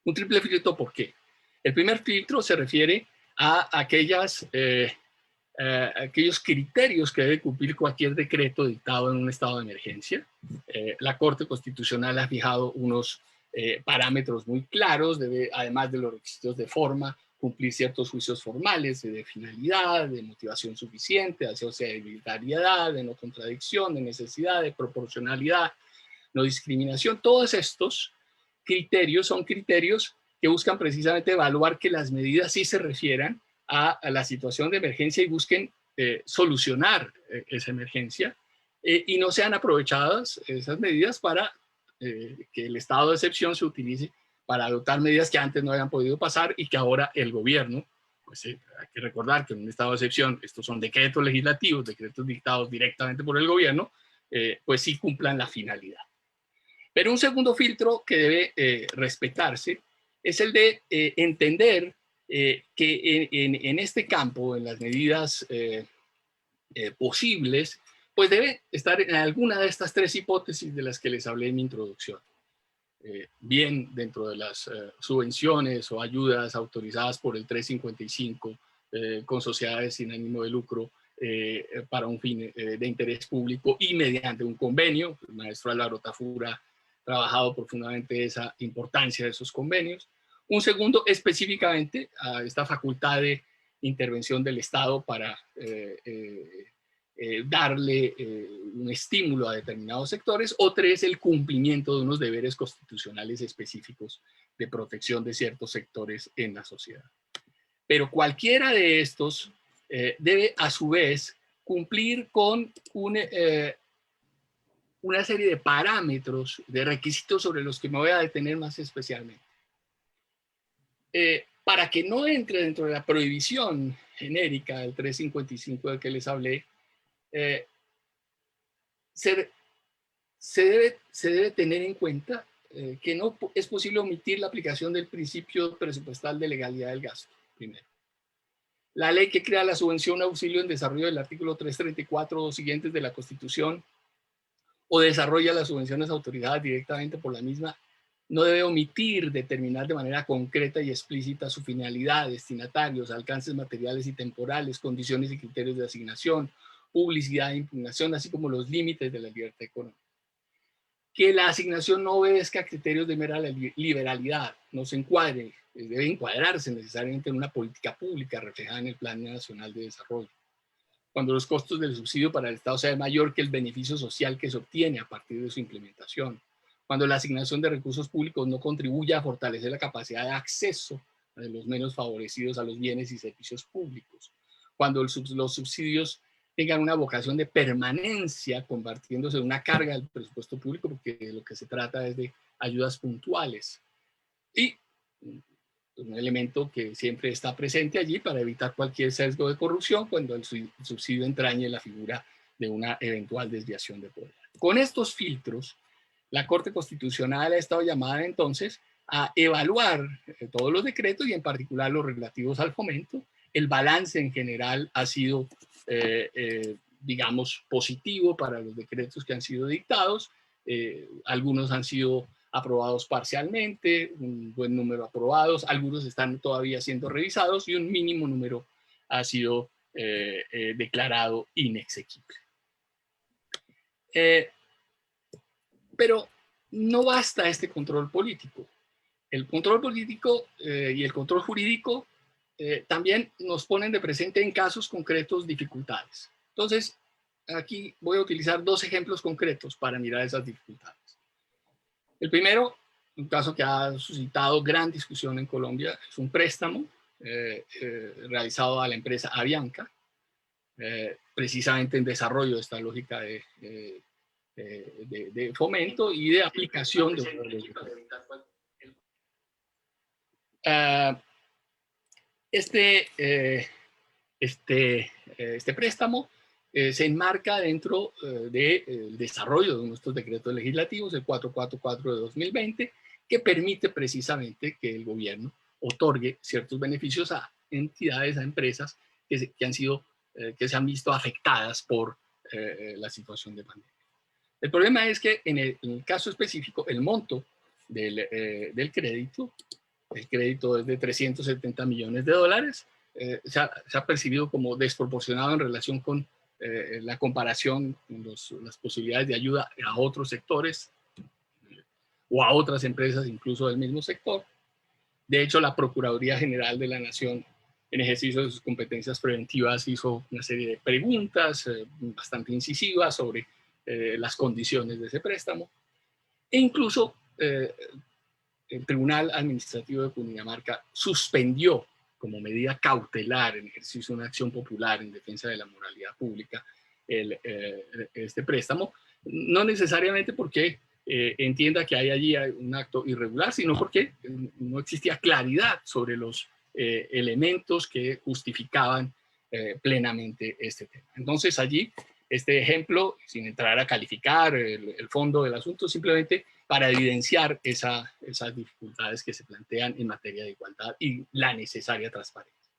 Speaker 2: Un triple filtro, ¿por qué? El primer filtro se refiere a aquellos criterios que debe cumplir cualquier decreto dictado en un estado de emergencia. La Corte Constitucional ha fijado unos parámetros muy claros, además de los requisitos de forma, cumplir ciertos juicios formales de finalidad, de motivación suficiente, de asociabilidad, de no contradicción, de necesidad, de proporcionalidad, no discriminación. Todos estos criterios son criterios que buscan precisamente evaluar que las medidas sí se refieran a la situación de emergencia y busquen solucionar esa emergencia y no sean aprovechadas esas medidas para que el estado de excepción se utilice para adoptar medidas que antes no habían podido pasar y que ahora el gobierno, pues hay que recordar que en un estado de excepción estos son decretos legislativos, decretos dictados directamente por el gobierno, pues sí cumplan la finalidad. Pero un segundo filtro que debe respetarse es el de entender que en este campo, en las medidas posibles, pues debe estar en alguna de estas tres hipótesis de las que les hablé en mi introducción. Bien dentro de las subvenciones o ayudas autorizadas por el 355 con sociedades sin ánimo de lucro para un fin de interés público y mediante un convenio. El maestro Álvaro Tafur ha trabajado profundamente esa importancia de esos convenios. Un segundo, específicamente a esta facultad de intervención del Estado para darle un estímulo a determinados sectores, o tres, el cumplimiento de unos deberes constitucionales específicos de protección de ciertos sectores en la sociedad. Pero cualquiera de estos debe a su vez cumplir con una serie de parámetros, de requisitos sobre los que me voy a detener más especialmente. Para que no entre dentro de la prohibición genérica del 355 del que les hablé, se debe tener en cuenta que no es posible omitir la aplicación del principio presupuestal de legalidad del gasto, primero. La ley que crea la subvención auxilio en desarrollo del artículo 334 o siguientes de la Constitución, o desarrolla las subvenciones autorizadas directamente por la misma, no debe omitir determinar de manera concreta y explícita su finalidad, destinatarios, alcances materiales y temporales, condiciones y criterios de asignación, publicidad e impugnación, así como los límites de la libertad económica. Que la asignación no obedezca a criterios de mera liberalidad, no se encuadre, debe encuadrarse necesariamente en una política pública reflejada en el Plan Nacional de Desarrollo. Cuando los costos del subsidio para el Estado sean mayor que el beneficio social que se obtiene a partir de su implementación. Cuando la asignación de recursos públicos no contribuya a fortalecer la capacidad de acceso de los menos favorecidos a los bienes y servicios públicos. Cuando los subsidios tengan una vocación de permanencia, convirtiéndose en una carga del presupuesto público, porque de lo que se trata es de ayudas puntuales. Y un elemento que siempre está presente allí para evitar cualquier sesgo de corrupción cuando el subsidio entrañe la figura de una eventual desviación de poder. Con estos filtros, la Corte Constitucional ha estado llamada entonces a evaluar todos los decretos y en particular los relativos al fomento. El balance en general ha sido digamos, positivo para los decretos que han sido dictados. Algunos han sido aprobados parcialmente, un buen número aprobados, algunos están todavía siendo revisados y un mínimo número ha sido declarado inexequible. Pero no basta este control político. El control político y el control jurídico también nos ponen de presente en casos concretos dificultades. Entonces, aquí voy a utilizar dos ejemplos concretos para mirar esas dificultades. El primero, un caso que ha suscitado gran discusión en Colombia, es un préstamo realizado a la empresa Avianca, precisamente en desarrollo de esta lógica de fomento y de aplicación de este préstamo se enmarca dentro del desarrollo de nuestros decretos legislativos, el 444 de 2020, que permite precisamente que el gobierno otorgue ciertos beneficios a entidades, a empresas que se han visto afectadas por la situación de pandemia. El problema es que en el caso específico, el monto del crédito, el crédito es de $370 millones, se ha percibido como desproporcionado en relación con la comparación con las posibilidades de ayuda a otros sectores o a otras empresas incluso del mismo sector. De hecho, la Procuraduría General de la Nación, en ejercicio de sus competencias preventivas, hizo una serie de preguntas bastante incisivas sobre las condiciones de ese préstamo. E incluso el Tribunal Administrativo de Cundinamarca suspendió como medida cautelar en ejercicio de una acción popular en defensa de la moralidad pública este préstamo, no necesariamente porque entienda que hay allí un acto irregular, sino porque no existía claridad sobre los elementos que justificaban plenamente este tema. Entonces allí, este ejemplo, sin entrar a calificar el fondo del asunto, simplemente para evidenciar esas dificultades que se plantean en materia de igualdad y la necesaria transparencia.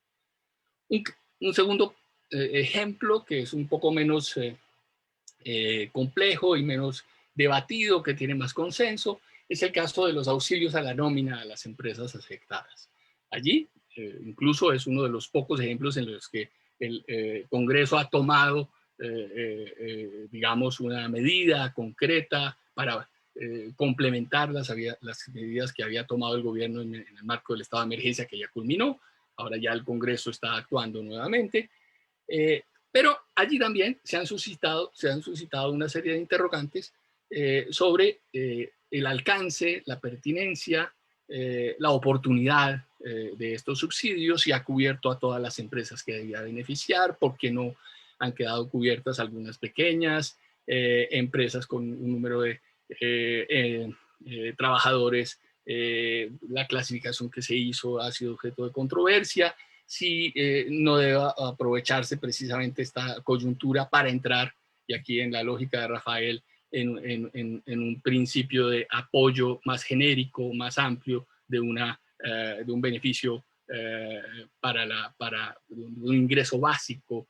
Speaker 2: Un segundo ejemplo, que es un poco menos complejo y menos debatido, que tiene más consenso, es el caso de los auxilios a la nómina a las empresas afectadas. Allí, incluso es uno de los pocos ejemplos en los que el Congreso ha tomado, digamos, una medida concreta para complementar las medidas que había tomado el gobierno en el marco del estado de emergencia, que ya culminó. Ahora ya el Congreso está actuando nuevamente. Pero allí también se han suscitado una serie de interrogantes sobre el alcance, la pertinencia, la oportunidad de estos subsidios, si ha cubierto a todas las empresas que debía beneficiar, por qué no han quedado cubiertas algunas pequeñas empresas con un número de trabajadores. La clasificación que se hizo ha sido objeto de controversia, si no debe aprovecharse precisamente esta coyuntura para entrar, y aquí en la lógica de Rafael, en un principio de apoyo más genérico, más amplio de un beneficio para un ingreso básico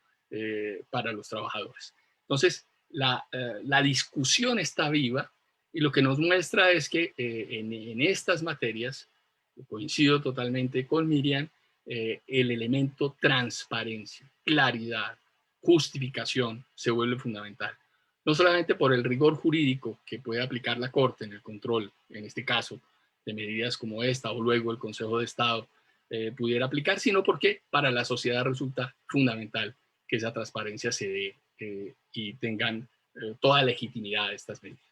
Speaker 2: para los trabajadores. Entonces, la discusión está viva, y lo que nos muestra es que en estas materias, coincido totalmente con Miriam, el elemento transparencia, claridad, justificación se vuelve fundamental. No solamente por el rigor jurídico que puede aplicar la Corte en el control, en este caso, de medidas como esta, o luego el Consejo de Estado pudiera aplicar, sino porque para la sociedad resulta fundamental que esa transparencia se dé y tengan toda legitimidad estas medidas.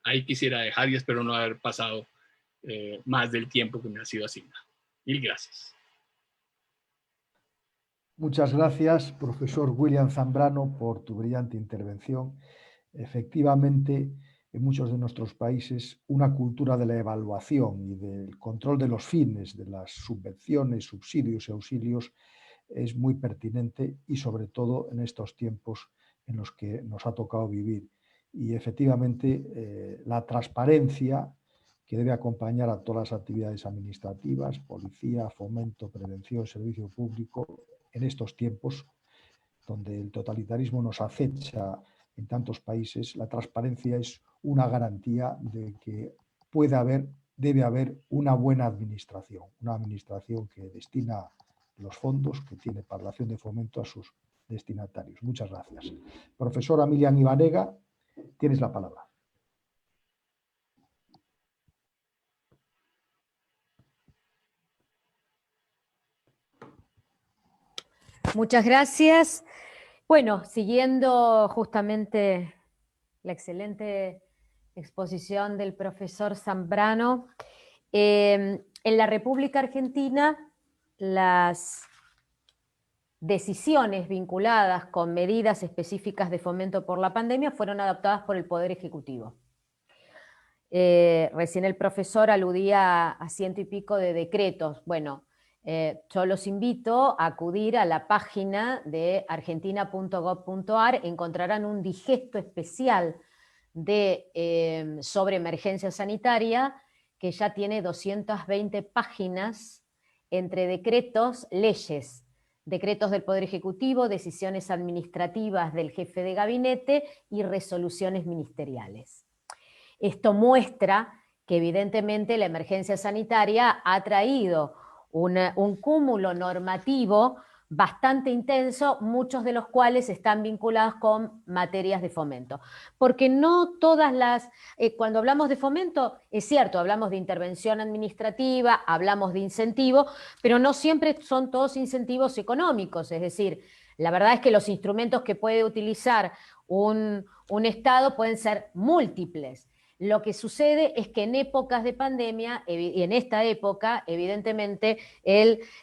Speaker 2: Ahí quisiera dejar, y espero no haber pasado más del tiempo que me ha sido asignado. Mil gracias.
Speaker 1: Muchas gracias, profesor William Zambrano, por tu brillante intervención. Efectivamente, en muchos de nuestros países, una cultura de la evaluación y del control de los fines de las subvenciones, subsidios y auxilios es muy pertinente, y sobre todo en estos tiempos en los que nos ha tocado vivir. Y efectivamente, la transparencia que debe acompañar a todas las actividades administrativas, policía, fomento, prevención, servicio público, en estos tiempos donde el totalitarismo nos acecha en tantos países, la transparencia es una garantía de que debe haber una buena administración, una administración que destina los fondos que tiene para la acción de fomento a sus destinatarios. Muchas gracias. Profesora Miriam Ibanega, tienes la palabra.
Speaker 3: Muchas gracias. Bueno, siguiendo justamente la excelente exposición del profesor Zambrano, en la República Argentina las decisiones vinculadas con medidas específicas de fomento por la pandemia fueron adoptadas por el Poder Ejecutivo. Recién el profesor aludía a 100 y pico de decretos. Bueno, yo los invito a acudir a la página de argentina.gov.ar, encontrarán un digesto especial sobre emergencia sanitaria que ya tiene 220 páginas entre decretos, leyes, decretos del Poder Ejecutivo, decisiones administrativas del jefe de gabinete y resoluciones ministeriales. Esto muestra que evidentemente la emergencia sanitaria ha traído un cúmulo normativo bastante intenso, muchos de los cuales están vinculados con materias de fomento. Porque no todas cuando hablamos de fomento, es cierto, hablamos de intervención administrativa, hablamos de incentivo, pero no siempre son todos incentivos económicos, es decir, la verdad es que los instrumentos que puede utilizar un Estado pueden ser múltiples. Lo que sucede es que en épocas de pandemia, y en esta época, evidentemente,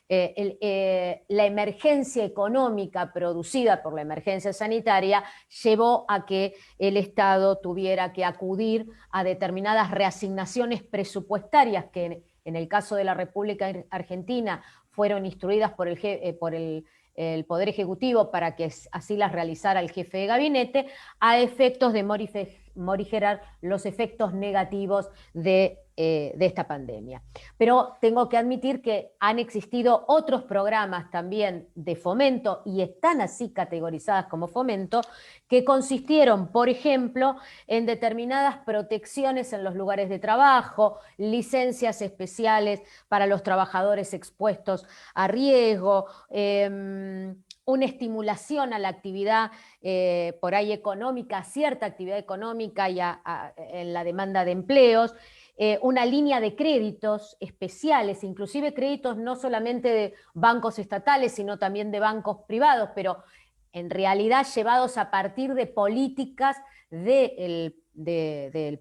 Speaker 3: la emergencia económica producida por la emergencia sanitaria llevó a que el Estado tuviera que acudir a determinadas reasignaciones presupuestarias que en el caso de la República Argentina fueron instruidas por el el Poder Ejecutivo para que así las realizara el jefe de gabinete, a efectos de morigerar los efectos negativos de esta pandemia. Pero tengo que admitir que han existido otros programas también de fomento, y están así categorizadas como fomento, que consistieron, por ejemplo, en determinadas protecciones en los lugares de trabajo, licencias especiales para los trabajadores expuestos a riesgo, una estimulación a la actividad por ahí económica, cierta actividad económica y en la demanda de empleos, una línea de créditos especiales, inclusive créditos no solamente de bancos estatales, sino también de bancos privados, pero en realidad llevados a partir de políticas del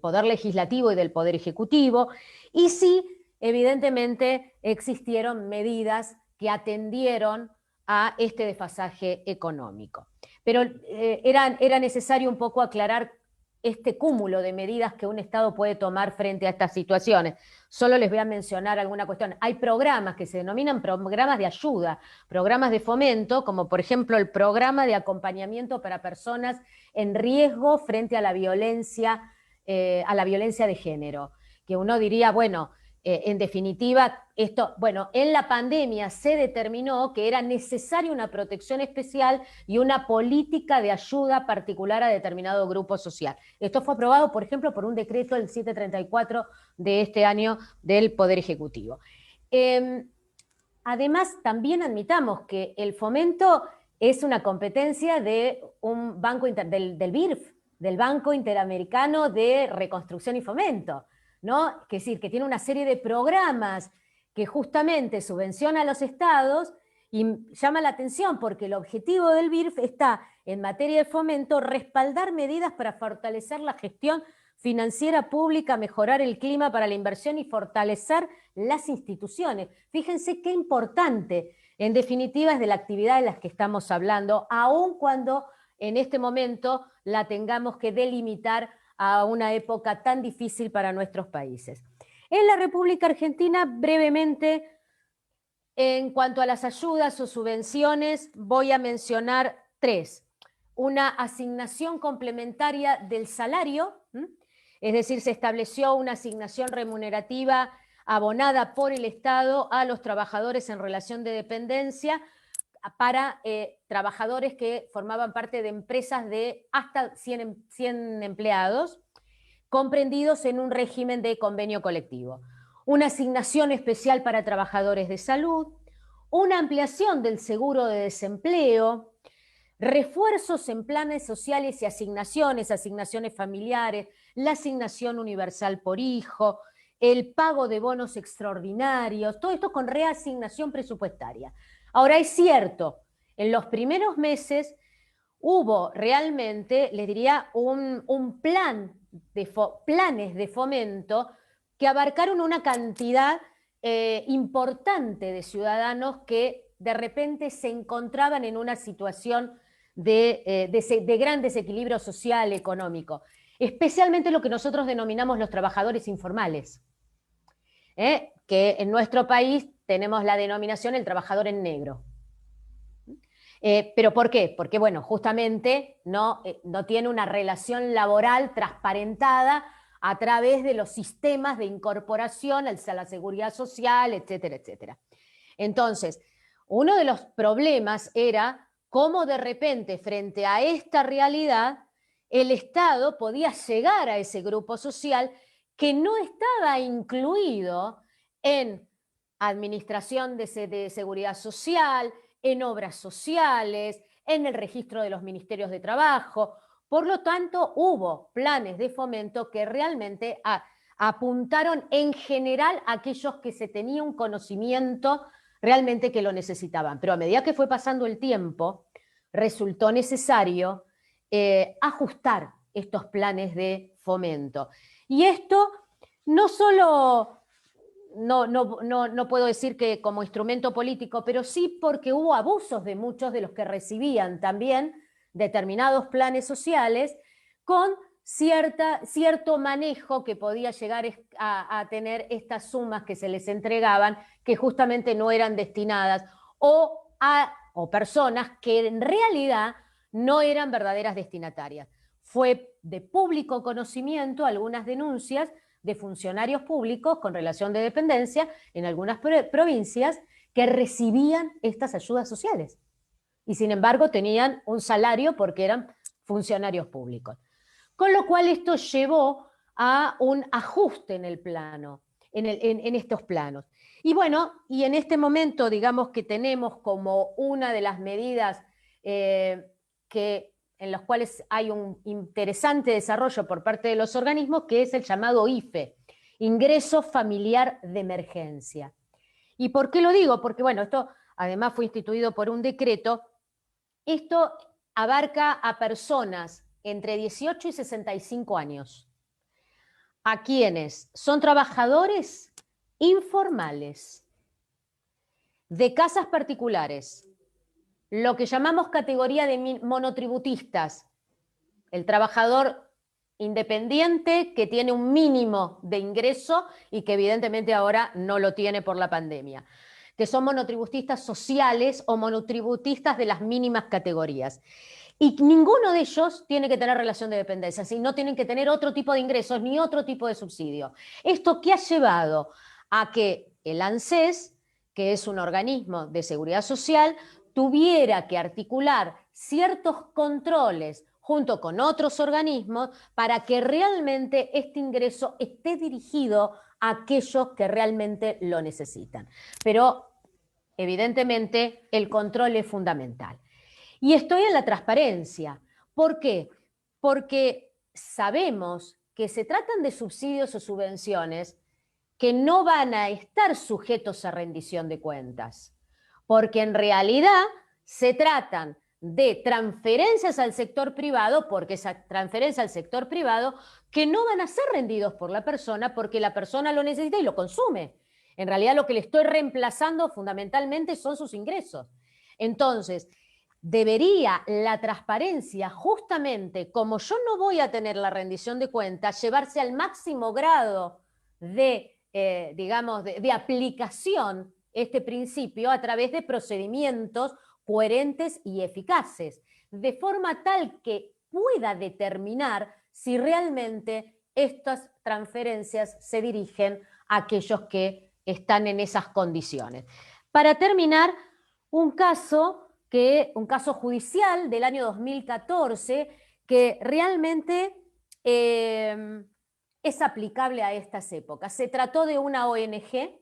Speaker 3: Poder Legislativo y del Poder Ejecutivo, y sí, evidentemente existieron medidas que atendieron a este desfasaje económico. Pero era necesario un poco aclarar este cúmulo de medidas que un Estado puede tomar frente a estas situaciones. Solo les voy a mencionar alguna cuestión. Hay programas que se denominan programas de ayuda, programas de fomento, como por ejemplo el programa de acompañamiento para personas en riesgo frente a la violencia de género, que uno diría, bueno, en definitiva, en la pandemia se determinó que era necesaria una protección especial y una política de ayuda particular a determinado grupo social. Esto fue aprobado, por ejemplo, por un decreto del 734 de este año del Poder Ejecutivo. Además, también admitamos que el fomento es una competencia de un banco del BIRF, del Banco Interamericano de Reconstrucción y Fomento, ¿no? Es decir, que tiene una serie de programas que justamente subvenciona a los estados, y llama la atención porque el objetivo del BIRF está, en materia de fomento, respaldar medidas para fortalecer la gestión financiera pública, mejorar el clima para la inversión y fortalecer las instituciones. Fíjense qué importante, en definitiva, es de la actividad de las que estamos hablando, aun cuando en este momento la tengamos que delimitar a una época tan difícil para nuestros países. En la República Argentina, brevemente, en cuanto a las ayudas o subvenciones, voy a mencionar tres. Una asignación complementaria del salario, es decir, se estableció una asignación remunerativa abonada por el Estado a los trabajadores en relación de dependencia para trabajadores que formaban parte de empresas de hasta 100 empleados, comprendidos en un régimen de convenio colectivo. Una asignación especial para trabajadores de salud, una ampliación del seguro de desempleo, refuerzos en planes sociales y asignaciones familiares, la asignación universal por hijo, el pago de bonos extraordinarios, todo esto con reasignación presupuestaria. Ahora, es cierto, en los primeros meses hubo realmente, les diría, un planes de fomento que abarcaron una cantidad importante de ciudadanos que de repente se encontraban en una situación de gran desequilibrio social, económico, especialmente lo que nosotros denominamos los trabajadores informales, que en nuestro país tenemos la denominación el trabajador en negro. ¿Pero por qué? Porque, bueno, justamente no tiene una relación laboral transparentada a través de los sistemas de incorporación a la seguridad social, etcétera, etcétera. Entonces, uno de los problemas era cómo de repente, frente a esta realidad, el Estado podía llegar a ese grupo social que no estaba incluido en administración de seguridad social, en obras sociales, en el registro de los ministerios de trabajo. Por lo tanto, hubo planes de fomento que realmente apuntaron en general a aquellos que se tenía un conocimiento realmente que lo necesitaban. Pero a medida que fue pasando el tiempo, resultó necesario ajustar estos planes de fomento. Y esto no solo... No puedo decir que como instrumento político, pero sí porque hubo abusos de muchos de los que recibían también determinados planes sociales con cierto manejo que podía llegar a tener estas sumas que se les entregaban, que justamente no eran destinadas o a o personas que en realidad no eran verdaderas destinatarias. Fue de público conocimiento algunas denuncias de funcionarios públicos con relación de dependencia en algunas provincias que recibían estas ayudas sociales y sin embargo tenían un salario porque eran funcionarios públicos. Con lo cual esto llevó a un ajuste en el plano, en estos planos. Y bueno, y en este momento digamos que tenemos como una de las medidas en las cuales hay un interesante desarrollo por parte de los organismos, que es el llamado IFE, Ingreso Familiar de Emergencia. ¿Y por qué lo digo? Porque bueno, esto además fue instituido por un decreto. Esto abarca a personas entre 18 y 65 años, a quienes son trabajadores informales, de casas particulares, lo que llamamos categoría de monotributistas, el trabajador independiente que tiene un mínimo de ingreso y que evidentemente ahora no lo tiene por la pandemia, que son monotributistas sociales o monotributistas de las mínimas categorías. Y ninguno de ellos tiene que tener relación de dependencia, y no tienen que tener otro tipo de ingresos ni otro tipo de subsidio. ¿Esto qué ha llevado? A que el ANSES, que es un organismo de seguridad social, tuviera que articular ciertos controles junto con otros organismos para que realmente este ingreso esté dirigido a aquellos que realmente lo necesitan. Pero evidentemente el control es fundamental. Y estoy en la transparencia. ¿Por qué? Porque sabemos que se tratan de subsidios o subvenciones que no van a estar sujetos a rendición de cuentas, porque en realidad se tratan de transferencias al sector privado, porque esa transferencia al sector privado que no van a ser rendidos por la persona porque la persona lo necesita y lo consume. En realidad lo que le estoy reemplazando fundamentalmente son sus ingresos. Entonces, debería la transparencia, justamente como yo no voy a tener la rendición de cuentas, llevarse al máximo grado de digamos, de aplicación este principio a través de procedimientos coherentes y eficaces, de forma tal que pueda determinar si realmente estas transferencias se dirigen a aquellos que están en esas condiciones. Para terminar, un caso judicial del año 2014 que realmente es aplicable a estas épocas. Se trató de una ONG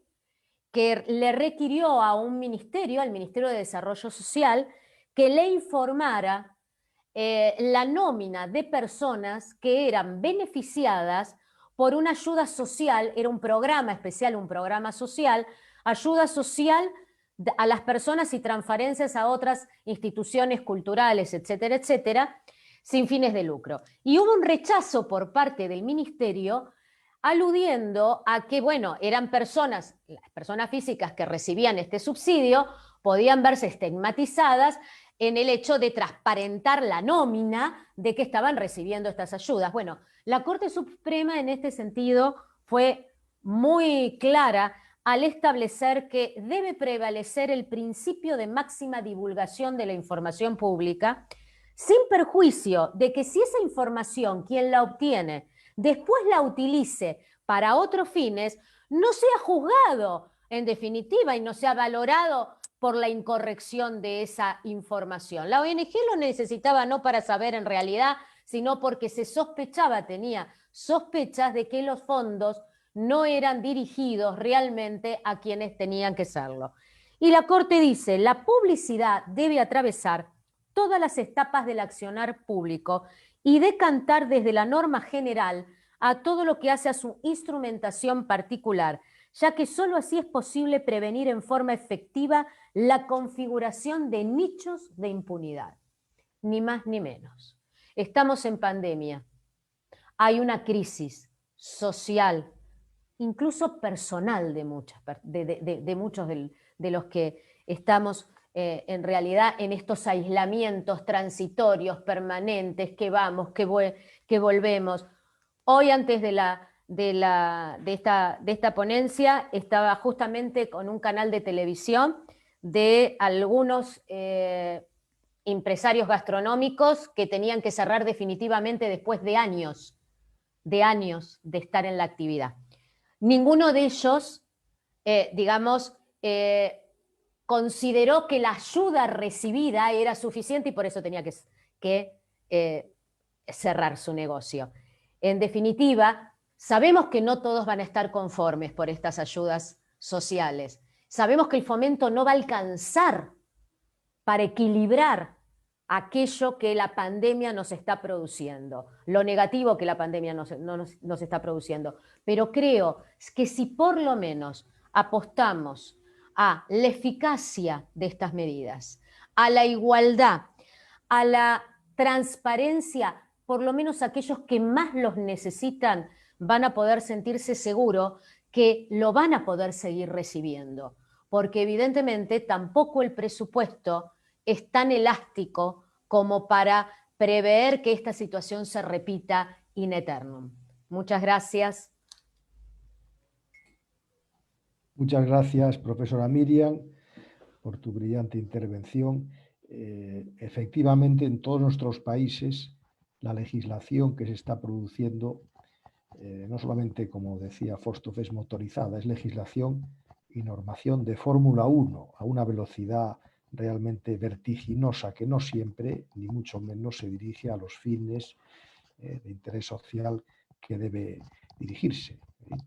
Speaker 3: que le requirió a un ministerio, al Ministerio de Desarrollo Social, que le informara la nómina de personas que eran beneficiadas por una ayuda social, era un programa especial, un programa social, ayuda social a las personas y transferencias a otras instituciones culturales, etcétera, etcétera, sin fines de lucro. Y hubo un rechazo por parte del ministerio aludiendo a que, bueno, eran personas, las personas físicas que recibían este subsidio podían verse estigmatizadas en el hecho de transparentar la nómina de que estaban recibiendo estas ayudas. Bueno, la Corte Suprema en este sentido fue muy clara al establecer que debe prevalecer el principio de máxima divulgación de la información pública, sin perjuicio de que si esa información quien la obtiene después la utilice para otros fines, no sea juzgado en definitiva y no sea valorado por la incorrección de esa información. La ONG lo necesitaba no para saber en realidad, sino porque se sospechaba, tenía sospechas de que los fondos no eran dirigidos realmente a quienes tenían que serlo. Y la Corte dice, la publicidad debe atravesar todas las etapas del accionar público y decantar desde la norma general a todo lo que hace a su instrumentación particular, ya que solo así es posible prevenir en forma efectiva la configuración de nichos de impunidad. Ni más ni menos. Estamos en pandemia. Hay una crisis social, incluso personal de muchos de los que estamos en realidad en estos aislamientos transitorios, permanentes, que vamos, que volvemos. Hoy antes de esta ponencia estaba justamente con un canal de televisión de algunos empresarios gastronómicos que tenían que cerrar definitivamente después de años de estar en la actividad. Ninguno de ellos, digamos, consideró que la ayuda recibida era suficiente y por eso tenía que cerrar su negocio. En definitiva, sabemos que no todos van a estar conformes por estas ayudas sociales. Sabemos que el fomento no va a alcanzar para equilibrar aquello que la pandemia nos está produciendo, lo negativo que la pandemia nos está produciendo. Pero creo que si por lo menos apostamos a la eficacia de estas medidas, a la igualdad, a la transparencia, por lo menos aquellos que más los necesitan van a poder sentirse seguros que lo van a poder seguir recibiendo, porque evidentemente tampoco el presupuesto es tan elástico como para prever que esta situación se repita in eternum. Muchas gracias.
Speaker 1: Muchas gracias, profesora Miriam, por tu brillante intervención. Efectivamente, en todos nuestros países, la legislación que se está produciendo, no solamente, como decía Forsthoff, es motorizada, es legislación y normación de Fórmula 1 a una velocidad realmente vertiginosa que no siempre, ni mucho menos, se dirige a los fines de interés social que debe dirigirse.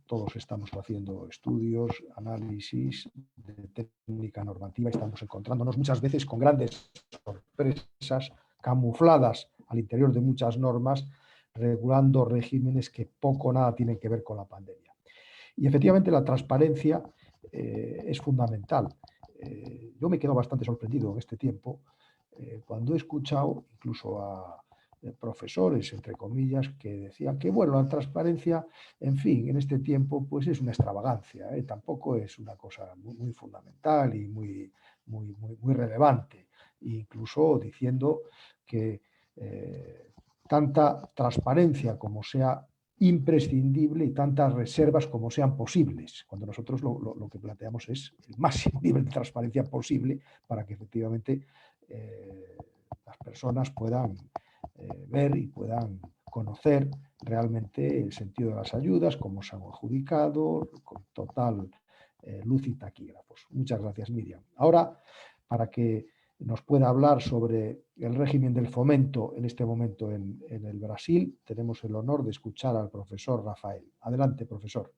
Speaker 1: Todos estamos haciendo estudios, análisis de técnica normativa, estamos encontrándonos muchas veces con grandes sorpresas camufladas al interior de muchas normas, regulando regímenes que poco o nada tienen que ver con la pandemia. Y efectivamente la transparencia es fundamental. Yo me quedo bastante sorprendido en este tiempo cuando he escuchado incluso a profesores, entre comillas, que decían que, bueno, la transparencia, en fin, en este tiempo, pues es una extravagancia, tampoco es una cosa muy fundamental y muy relevante, incluso diciendo que tanta transparencia como sea imprescindible y tantas reservas como sean posibles, cuando nosotros lo que planteamos es el máximo nivel de transparencia posible para que efectivamente las personas puedan ver y puedan conocer realmente el sentido de las ayudas, cómo se han adjudicado, con total luz y taquígrafos. Muchas gracias, Miriam. Ahora, para que nos pueda hablar sobre el régimen del fomento en este momento en el Brasil, tenemos el honor de escuchar al profesor Rafael. Adelante, profesor.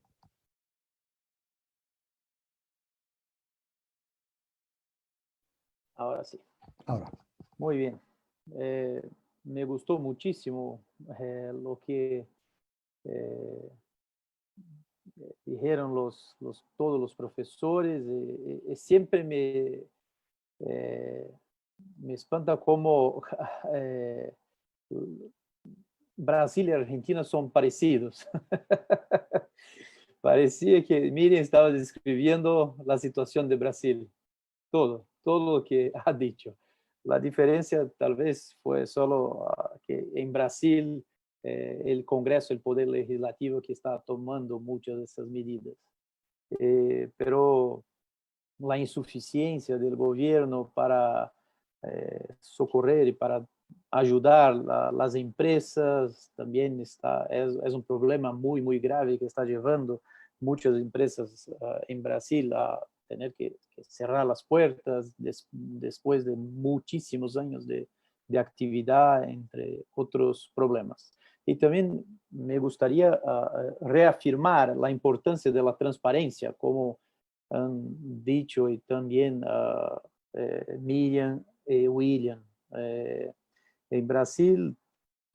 Speaker 4: Ahora sí.
Speaker 1: Ahora.
Speaker 4: Muy bien. Me gustó muchísimo lo que dijeron todos los profesores. Siempre me espanta cómo Brasil y Argentina son parecidos. Parecía que Miriam estaba describiendo la situación de Brasil. Todo lo que ha dicho. La diferencia tal vez fue solo que en Brasil el Congreso, el Poder Legislativo que está tomando muchas de esas medidas. Pero la insuficiencia del gobierno para socorrer y para ayudar a las empresas también es un problema muy grave que está llevando muchas empresas en Brasil a tener que cerrar las puertas después de muchísimos años de actividad, entre otros problemas. Y también me gustaría reafirmar la importancia de la transparencia, como han dicho y también Miriam y William. En Brasil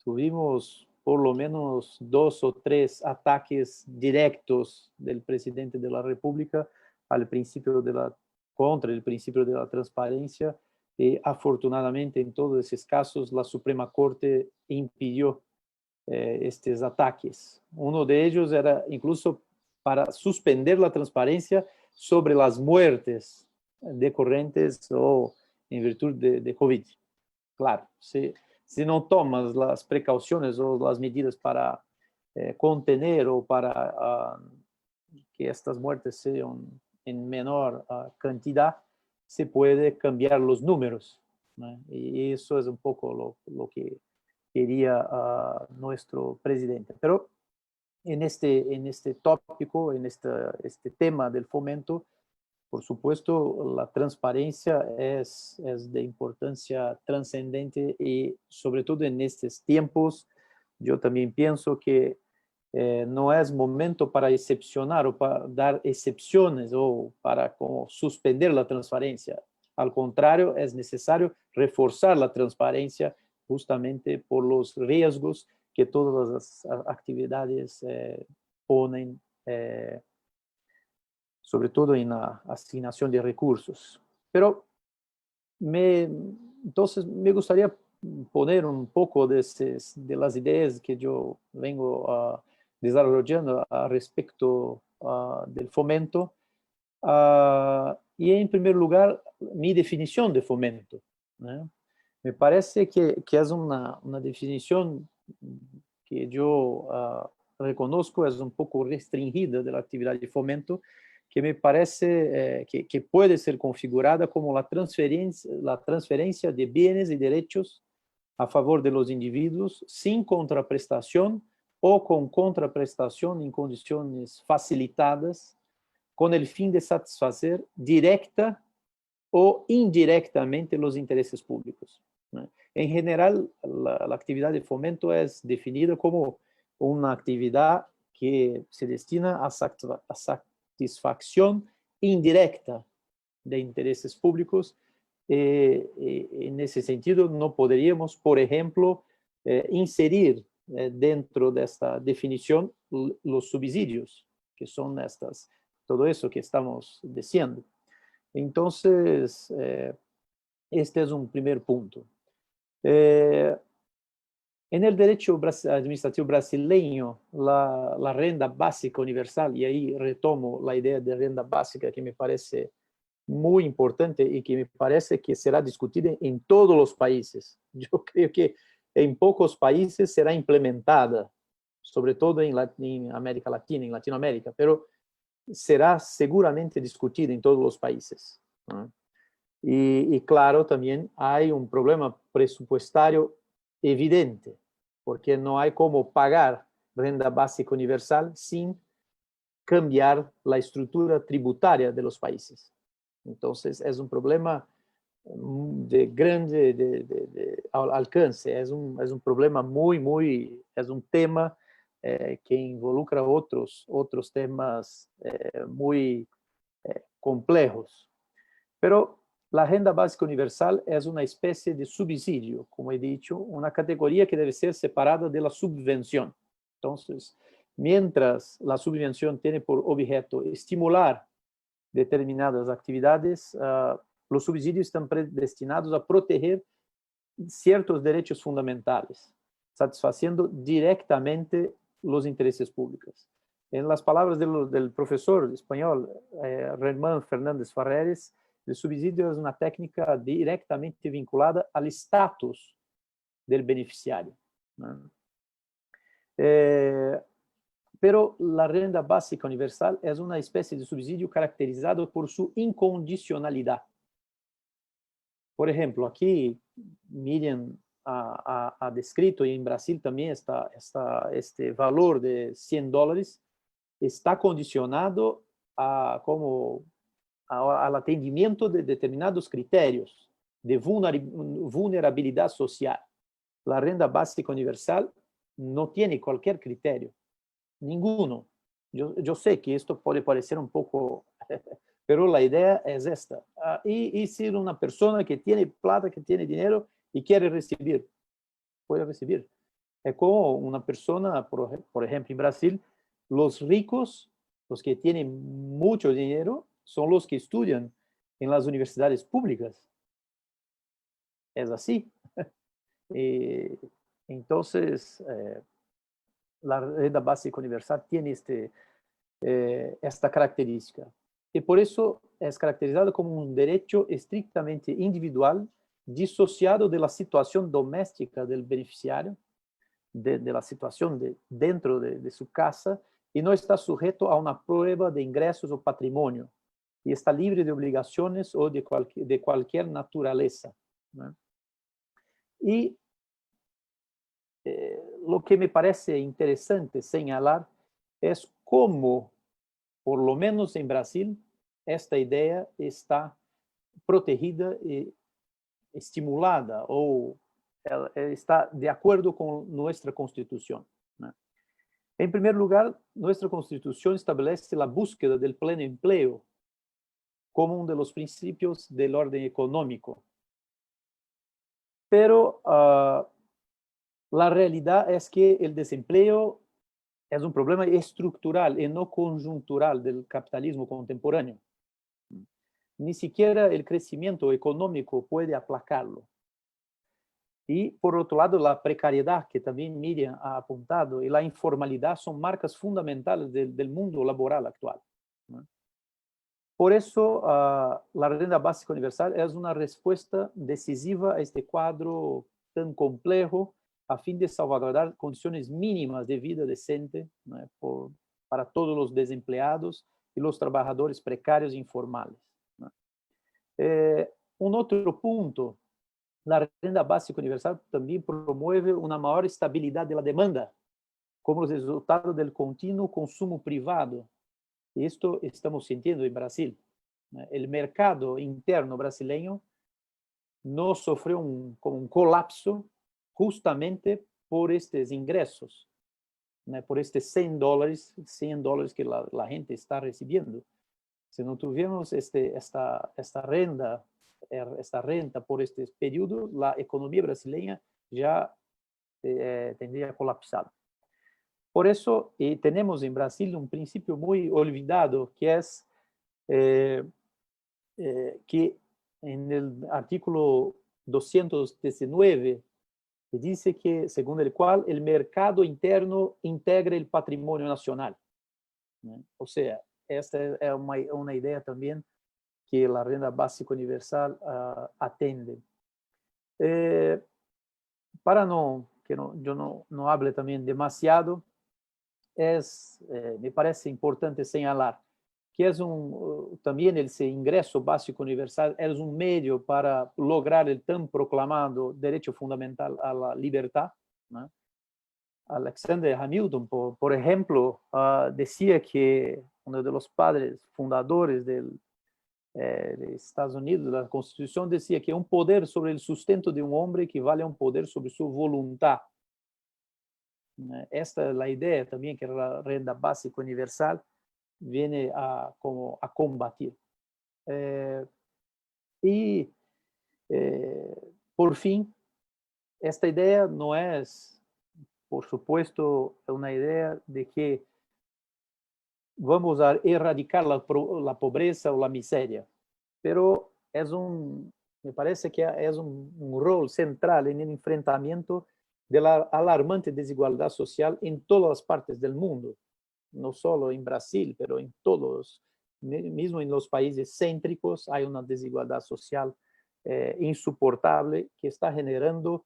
Speaker 4: tuvimos por lo menos 2 o 3 ataques directos del presidente de la República contra el principio de la transparencia, y afortunadamente en todos esos casos la Suprema Corte impidió estos ataques. Uno de ellos era incluso para suspender la transparencia sobre las muertes decorrentes o en virtud de COVID. Claro, si no tomas las precauciones o las medidas para contener o para que estas muertes sean en menor cantidad, se puede cambiar los números, ¿no? Y eso es un poco lo que quería nuestro presidente. Pero en este tópico, en este tema del fomento, por supuesto, la transparencia es de importancia trascendente y sobre todo en estos tiempos, yo también pienso que no es momento para excepcionar o para dar excepciones o para como suspender la transparencia. Al contrario, es necesario reforzar la transparencia justamente por los riesgos que todas las actividades ponen, sobre todo en la asignación de recursos. Pero entonces me gustaría poner un poco de las ideas que yo vengo desarrollando respecto del fomento. Y en primer lugar, mi definición de fomento, ¿no? Me parece que es una definición que yo reconozco es un poco restringida de la actividad de fomento, que me parece que puede ser configurada como la transferencia de bienes y derechos a favor de los individuos sin contraprestación o con contraprestación en condiciones facilitadas con el fin de satisfacer directa o indirectamente los intereses públicos, ¿no? En general, la actividad de fomento es definida como una actividad que se destina a satisfacción indirecta de intereses públicos. En ese sentido, no podríamos, por ejemplo, inserir dentro de esta definición los subsidios, que son todo eso que estamos diciendo. Entonces, este es un primer punto. En el derecho administrativo brasileño, la renta básica universal, y ahí retomo la idea de renta básica que me parece muy importante y que me parece que será discutida en todos los países. Yo creo que en pocos países será implementada, sobre todo en América Latina, en Latinoamérica, pero será seguramente discutida en todos los países, ¿no? Y claro, también hay un problema presupuestario evidente, porque no hay cómo pagar renta básica universal sin cambiar la estructura tributaria de los países. Entonces, es un problema de grande alcance, es un problema es un tema que involucra otros temas muy complejos. Pero la renta básica universal es una especie de subsidio, como he dicho, una categoría que debe ser separada de la subvención. Entonces, mientras la subvención tiene por objeto estimular determinadas actividades, los subsidios están destinados a proteger ciertos derechos fundamentales, satisfaciendo directamente los intereses públicos. En las palabras del profesor español Germán Fernández Ferreres, el subsidio es una técnica directamente vinculada al estatus del beneficiario, ¿no? Pero la renta básica universal es una especie de subsidio caracterizado por su incondicionalidad. Por ejemplo, aquí Miriam ha descrito, y en Brasil también está este valor de $100, está condicionado al atendimiento de determinados criterios de vulnerabilidad social. La renta básica universal no tiene cualquier criterio, ninguno. Yo sé que esto puede parecer un poco, pero la idea es esta. Y si una persona que tiene plata, que tiene dinero y quiere recibir, puede recibir. Es como una persona, por ejemplo, en Brasil, los ricos, los que tienen mucho dinero, son los que estudian en las universidades públicas. Es así. Entonces, la renta básica universal tiene esta característica. Y por eso es caracterizado como un derecho estrictamente individual, disociado de la situación doméstica del beneficiario, de la situación dentro de su casa, y no está sujeto a una prueba de ingresos o patrimonio. y está libre de obligaciones o de cualquier naturaleza, ¿no? Y lo que me parece interesante señalar es cómo, por lo menos en Brasil, esta idea está protegida y estimulada o está de acuerdo con nuestra Constitución, ¿no? En primer lugar, nuestra Constitución establece la búsqueda del pleno empleo como uno de los principios del orden económico. Pero la realidad es que el desempleo es un problema estructural y no conjuntural del capitalismo contemporáneo. Ni siquiera el crecimiento económico puede aplacarlo. Y por otro lado, la precariedad, que también Miriam ha apuntado, y la informalidad son marcas fundamentales del mundo laboral actual, ¿no? Por eso, la renta básica universal es una respuesta decisiva a este cuadro tan complejo a fin de salvaguardar condiciones mínimas de vida decente, ¿no?, para todos los desempleados y los trabajadores precarios e informales, ¿no? Un otro punto, la renta básica universal también promueve una mayor estabilidad de la demanda como resultado del continuo consumo privado. Y esto estamos sintiendo en Brasil. El mercado interno brasileño no sufrió como un colapso justamente por estos ingresos, ¿no?, por estos $100 que la gente está recibiendo. Si no tuviéramos esta renta por este periodo, la economía brasileña ya tendría colapsado. Por eso tenemos en Brasil un principio muy olvidado, que es que en el artículo 219 dice que, según el cual, el mercado interno integra el patrimonio nacional, ¿no? O sea, esta es una idea también que la renta básica universal atende. Para que yo no hable también demasiado, me parece importante señalar que también ese ingreso básico universal es un medio para lograr el tan proclamado derecho fundamental a la libertad, ¿no? Alexander Hamilton, por ejemplo, decía que uno de los padres fundadores de Estados Unidos, la Constitución, decía que un poder sobre el sustento de un hombre equivale a un poder sobre su voluntad. Esta es la idea también que la renta básica universal viene a combatir. Por fin, esta idea no es, por supuesto, una idea de que vamos a erradicar la pobreza o la miseria, pero me parece que es un rol central en el enfrentamiento de la alarmante desigualdad social en todas las partes del mundo, no solo en Brasil, pero en todos, mismo en los países céntricos hay una desigualdad social insoportable que está generando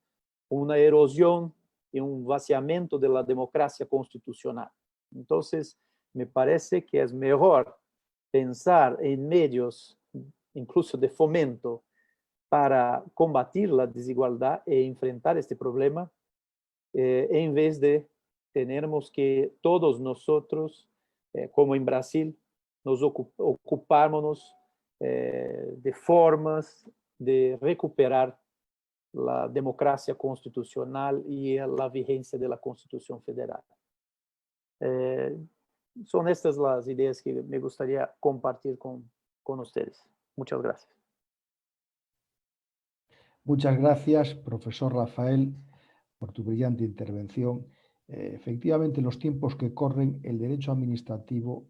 Speaker 4: una erosión y un vaciamiento de la democracia constitucional. Entonces, me parece que es mejor pensar en medios, incluso de fomento, para combatir la desigualdad e enfrentar este problema, en vez de tenemos que todos nosotros, como en Brasil, nos ocupármonos de formas de recuperar la democracia constitucional y la vigencia de la Constitución Federal. Son estas las ideas que me gustaría compartir con ustedes. Muchas gracias.
Speaker 1: Muchas gracias, profesor Rafael, por tu brillante intervención. Efectivamente, en los tiempos que corren, el derecho administrativo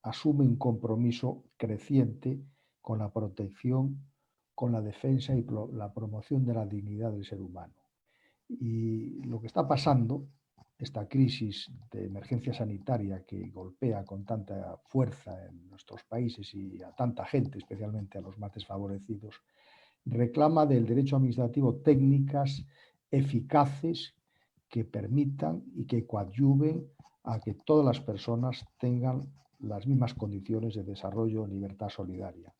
Speaker 1: asume un compromiso creciente con la protección, con la defensa y la promoción de la dignidad del ser humano. Y lo que está pasando, esta crisis de emergencia sanitaria que golpea con tanta fuerza en nuestros países y a tanta gente, especialmente a los más desfavorecidos, reclama del derecho administrativo técnicas eficaces que permitan y que coadyuven a que todas las personas tengan las mismas condiciones de desarrollo en libertad solidaria.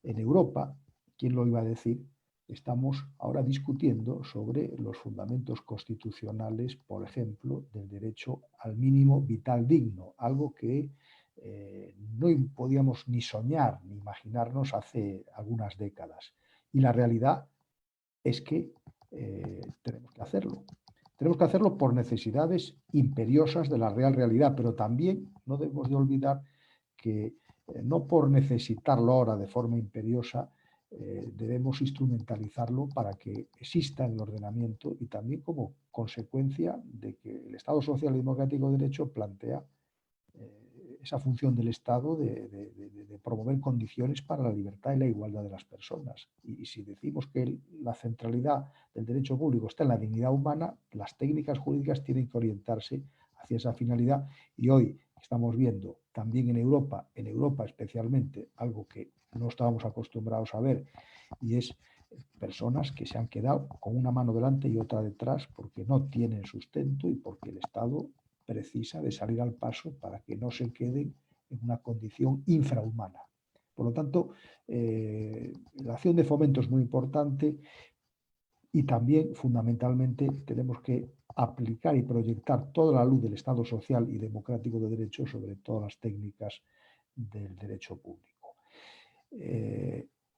Speaker 1: En Europa, ¿quién lo iba a decir? Estamos ahora discutiendo sobre los fundamentos constitucionales, por ejemplo, del derecho al mínimo vital digno, algo que no podíamos ni soñar ni imaginarnos hace algunas décadas. Y la realidad es que tenemos que hacerlo. Tenemos que hacerlo por necesidades imperiosas de la real realidad, pero también no debemos de olvidar que no por necesitarlo ahora de forma imperiosa debemos instrumentalizarlo para que exista en el ordenamiento y también como consecuencia de que el Estado Social y Democrático de Derecho plantea esa función del Estado de promover condiciones para la libertad y la igualdad de las personas. Y si decimos que la centralidad del derecho público está en la dignidad humana, las técnicas jurídicas tienen que orientarse hacia esa finalidad. Y hoy estamos viendo también en Europa especialmente, algo que no estábamos acostumbrados a ver, y es personas que se han quedado con una mano delante y otra detrás porque no tienen sustento y porque el Estado precisa de salir al paso para que no se queden en una condición infrahumana. Por lo tanto, la acción de fomento es muy importante y también, fundamentalmente, tenemos que aplicar y proyectar toda la luz del Estado social y democrático de derecho sobre todas las técnicas del derecho público.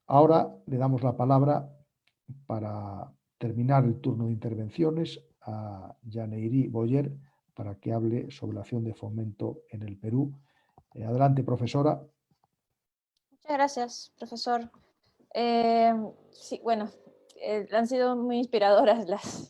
Speaker 1: Ahora le damos la palabra para terminar el turno de intervenciones a Yaneiri Boyer para que hable sobre la acción de fomento en el Perú. Adelante, profesora.
Speaker 5: Muchas gracias, profesor. Sí, bueno, han sido muy inspiradoras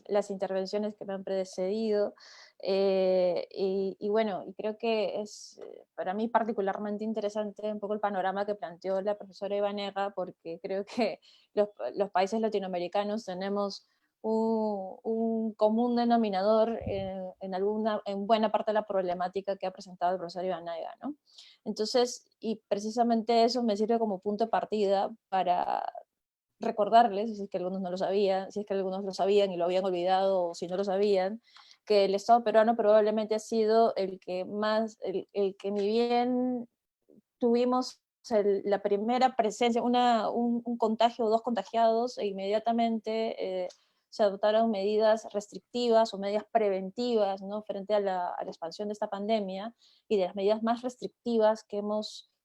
Speaker 5: las intervenciones que me han precedido. Y bueno, y creo que es para mí particularmente interesante un poco el panorama que planteó la profesora Ibanega, porque creo que los países latinoamericanos tenemos un común denominador en buena parte de la problemática que ha presentado el profesor Ibanega, ¿no? Entonces, y precisamente eso me sirve como punto de partida para recordarles, si es que algunos no lo sabían, si es que algunos lo sabían y lo habían olvidado, o si no lo sabían, que el Estado peruano probablemente ha sido el que más, el que ni bien tuvimos la primera presencia, un contagio o dos contagiados, e inmediatamente se adoptaron medidas restrictivas o medidas preventivas, ¿no?, frente a la expansión de esta pandemia, y de las medidas más restrictivas que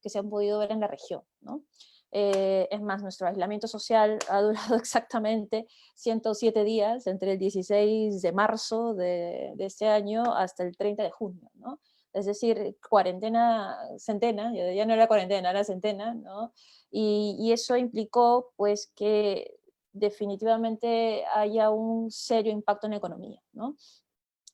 Speaker 5: se han podido ver en la región, ¿no? Es más, nuestro aislamiento social ha durado exactamente 107 días, entre el 16 de marzo de este año hasta el 30 de junio, ¿no? Es decir, cuarentena, centena, ya no era cuarentena, era centena, ¿no? Y eso implicó, pues, que definitivamente haya un serio impacto en la economía, ¿no?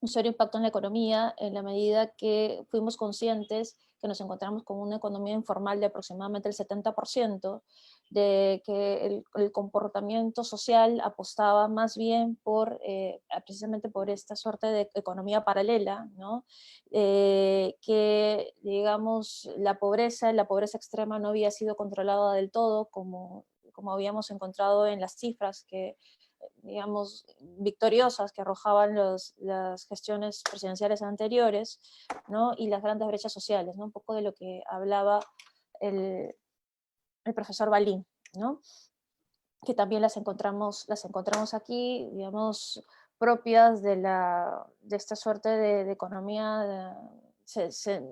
Speaker 5: Un serio impacto en la economía en la medida que fuimos conscientes que nos encontramos con una economía informal de aproximadamente el 70%, de que el comportamiento social apostaba más bien por, precisamente por esta suerte de economía paralela, ¿no? Que, digamos, la pobreza extrema no había sido controlada del todo, como habíamos encontrado en las cifras que, digamos, victoriosas que arrojaban las gestiones presidenciales anteriores, ¿no? Y las grandes brechas sociales, ¿no? Un poco de lo que hablaba el profesor Balín, ¿no? Que también las encontramos aquí, digamos, propias de esta suerte de economía,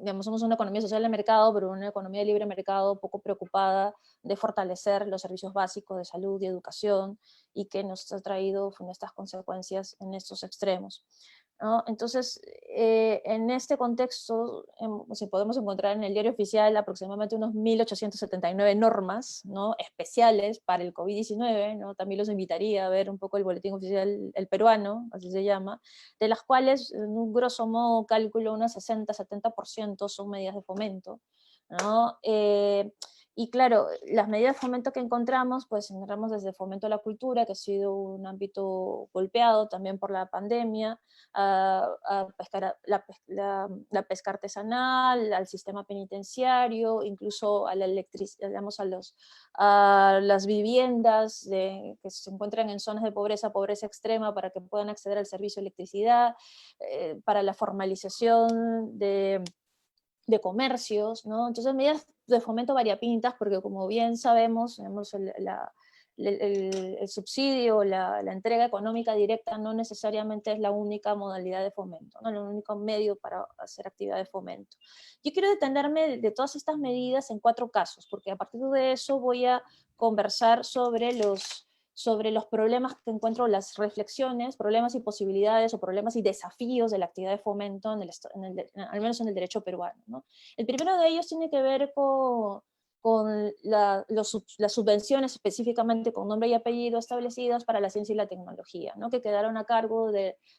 Speaker 5: digamos, somos una economía social de mercado, pero una economía de libre mercado poco preocupada de fortalecer los servicios básicos de salud y educación, y que nos ha traído estas consecuencias en estos extremos, ¿no? Entonces, en este contexto, si podemos encontrar en el diario oficial aproximadamente unos 1879 normas, ¿no?, especiales para el COVID-19, ¿no? También los invitaría a ver un poco el boletín oficial, el peruano, así se llama, de las cuales, en un grosso modo cálculo, unas 60-70% son medidas de fomento, ¿no? Y claro, las medidas de fomento que encontramos, pues encontramos desde fomento a la cultura, que ha sido un ámbito golpeado también por la pandemia, a la pesca artesanal, al sistema penitenciario, incluso a la digamos, a las viviendas que se encuentran en zonas de pobreza extrema, para que puedan acceder al servicio de electricidad, para la formalización de de comercios, ¿no? Entonces medidas de fomento variopintas, porque como bien sabemos, digamos, el subsidio, la entrega económica directa no necesariamente es la única modalidad de fomento, ¿no? El único medio para hacer actividad de fomento. Yo quiero detenerme de todas estas medidas en 4 casos, porque a partir de eso voy a conversar sobre los problemas que encuentro, las reflexiones, problemas y posibilidades, o problemas y desafíos de la actividad de fomento, al menos en el derecho peruano, ¿no? El primero de ellos tiene que ver con las subvenciones específicamente con nombre y apellido establecidas para la ciencia y la tecnología, ¿no? Que quedaron a cargo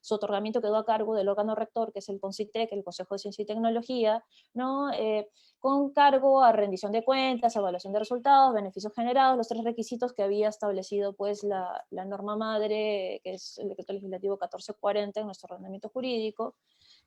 Speaker 5: su otorgamiento quedó a cargo del órgano rector, que es el CONCITEC, el Consejo de Ciencia y Tecnología, ¿no? Con cargo a rendición de cuentas, evaluación de resultados, beneficios generados, los 3 requisitos que había establecido pues la norma madre, que es el decreto legislativo 1440 en nuestro ordenamiento jurídico,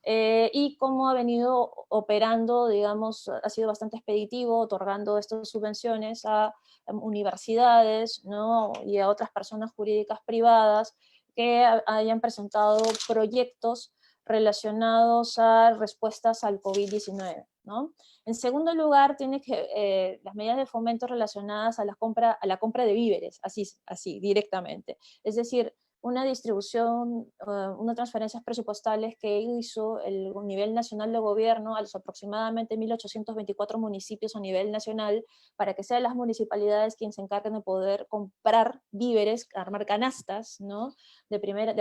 Speaker 5: y cómo ha venido operando, digamos, ha sido bastante expeditivo, otorgando estas subvenciones a universidades, ¿no? Y a otras personas jurídicas privadas que hayan presentado proyectos relacionados a respuestas al COVID-19, ¿no? En segundo lugar, las medidas de fomento relacionadas a la compra de víveres, así directamente. Es decir, una distribución, unas transferencias presupuestales que hizo el nivel nacional de gobierno a los aproximadamente 1.824 municipios a nivel nacional, para que sean las municipalidades quienes se encarguen de poder comprar víveres, armar canastas, ¿no?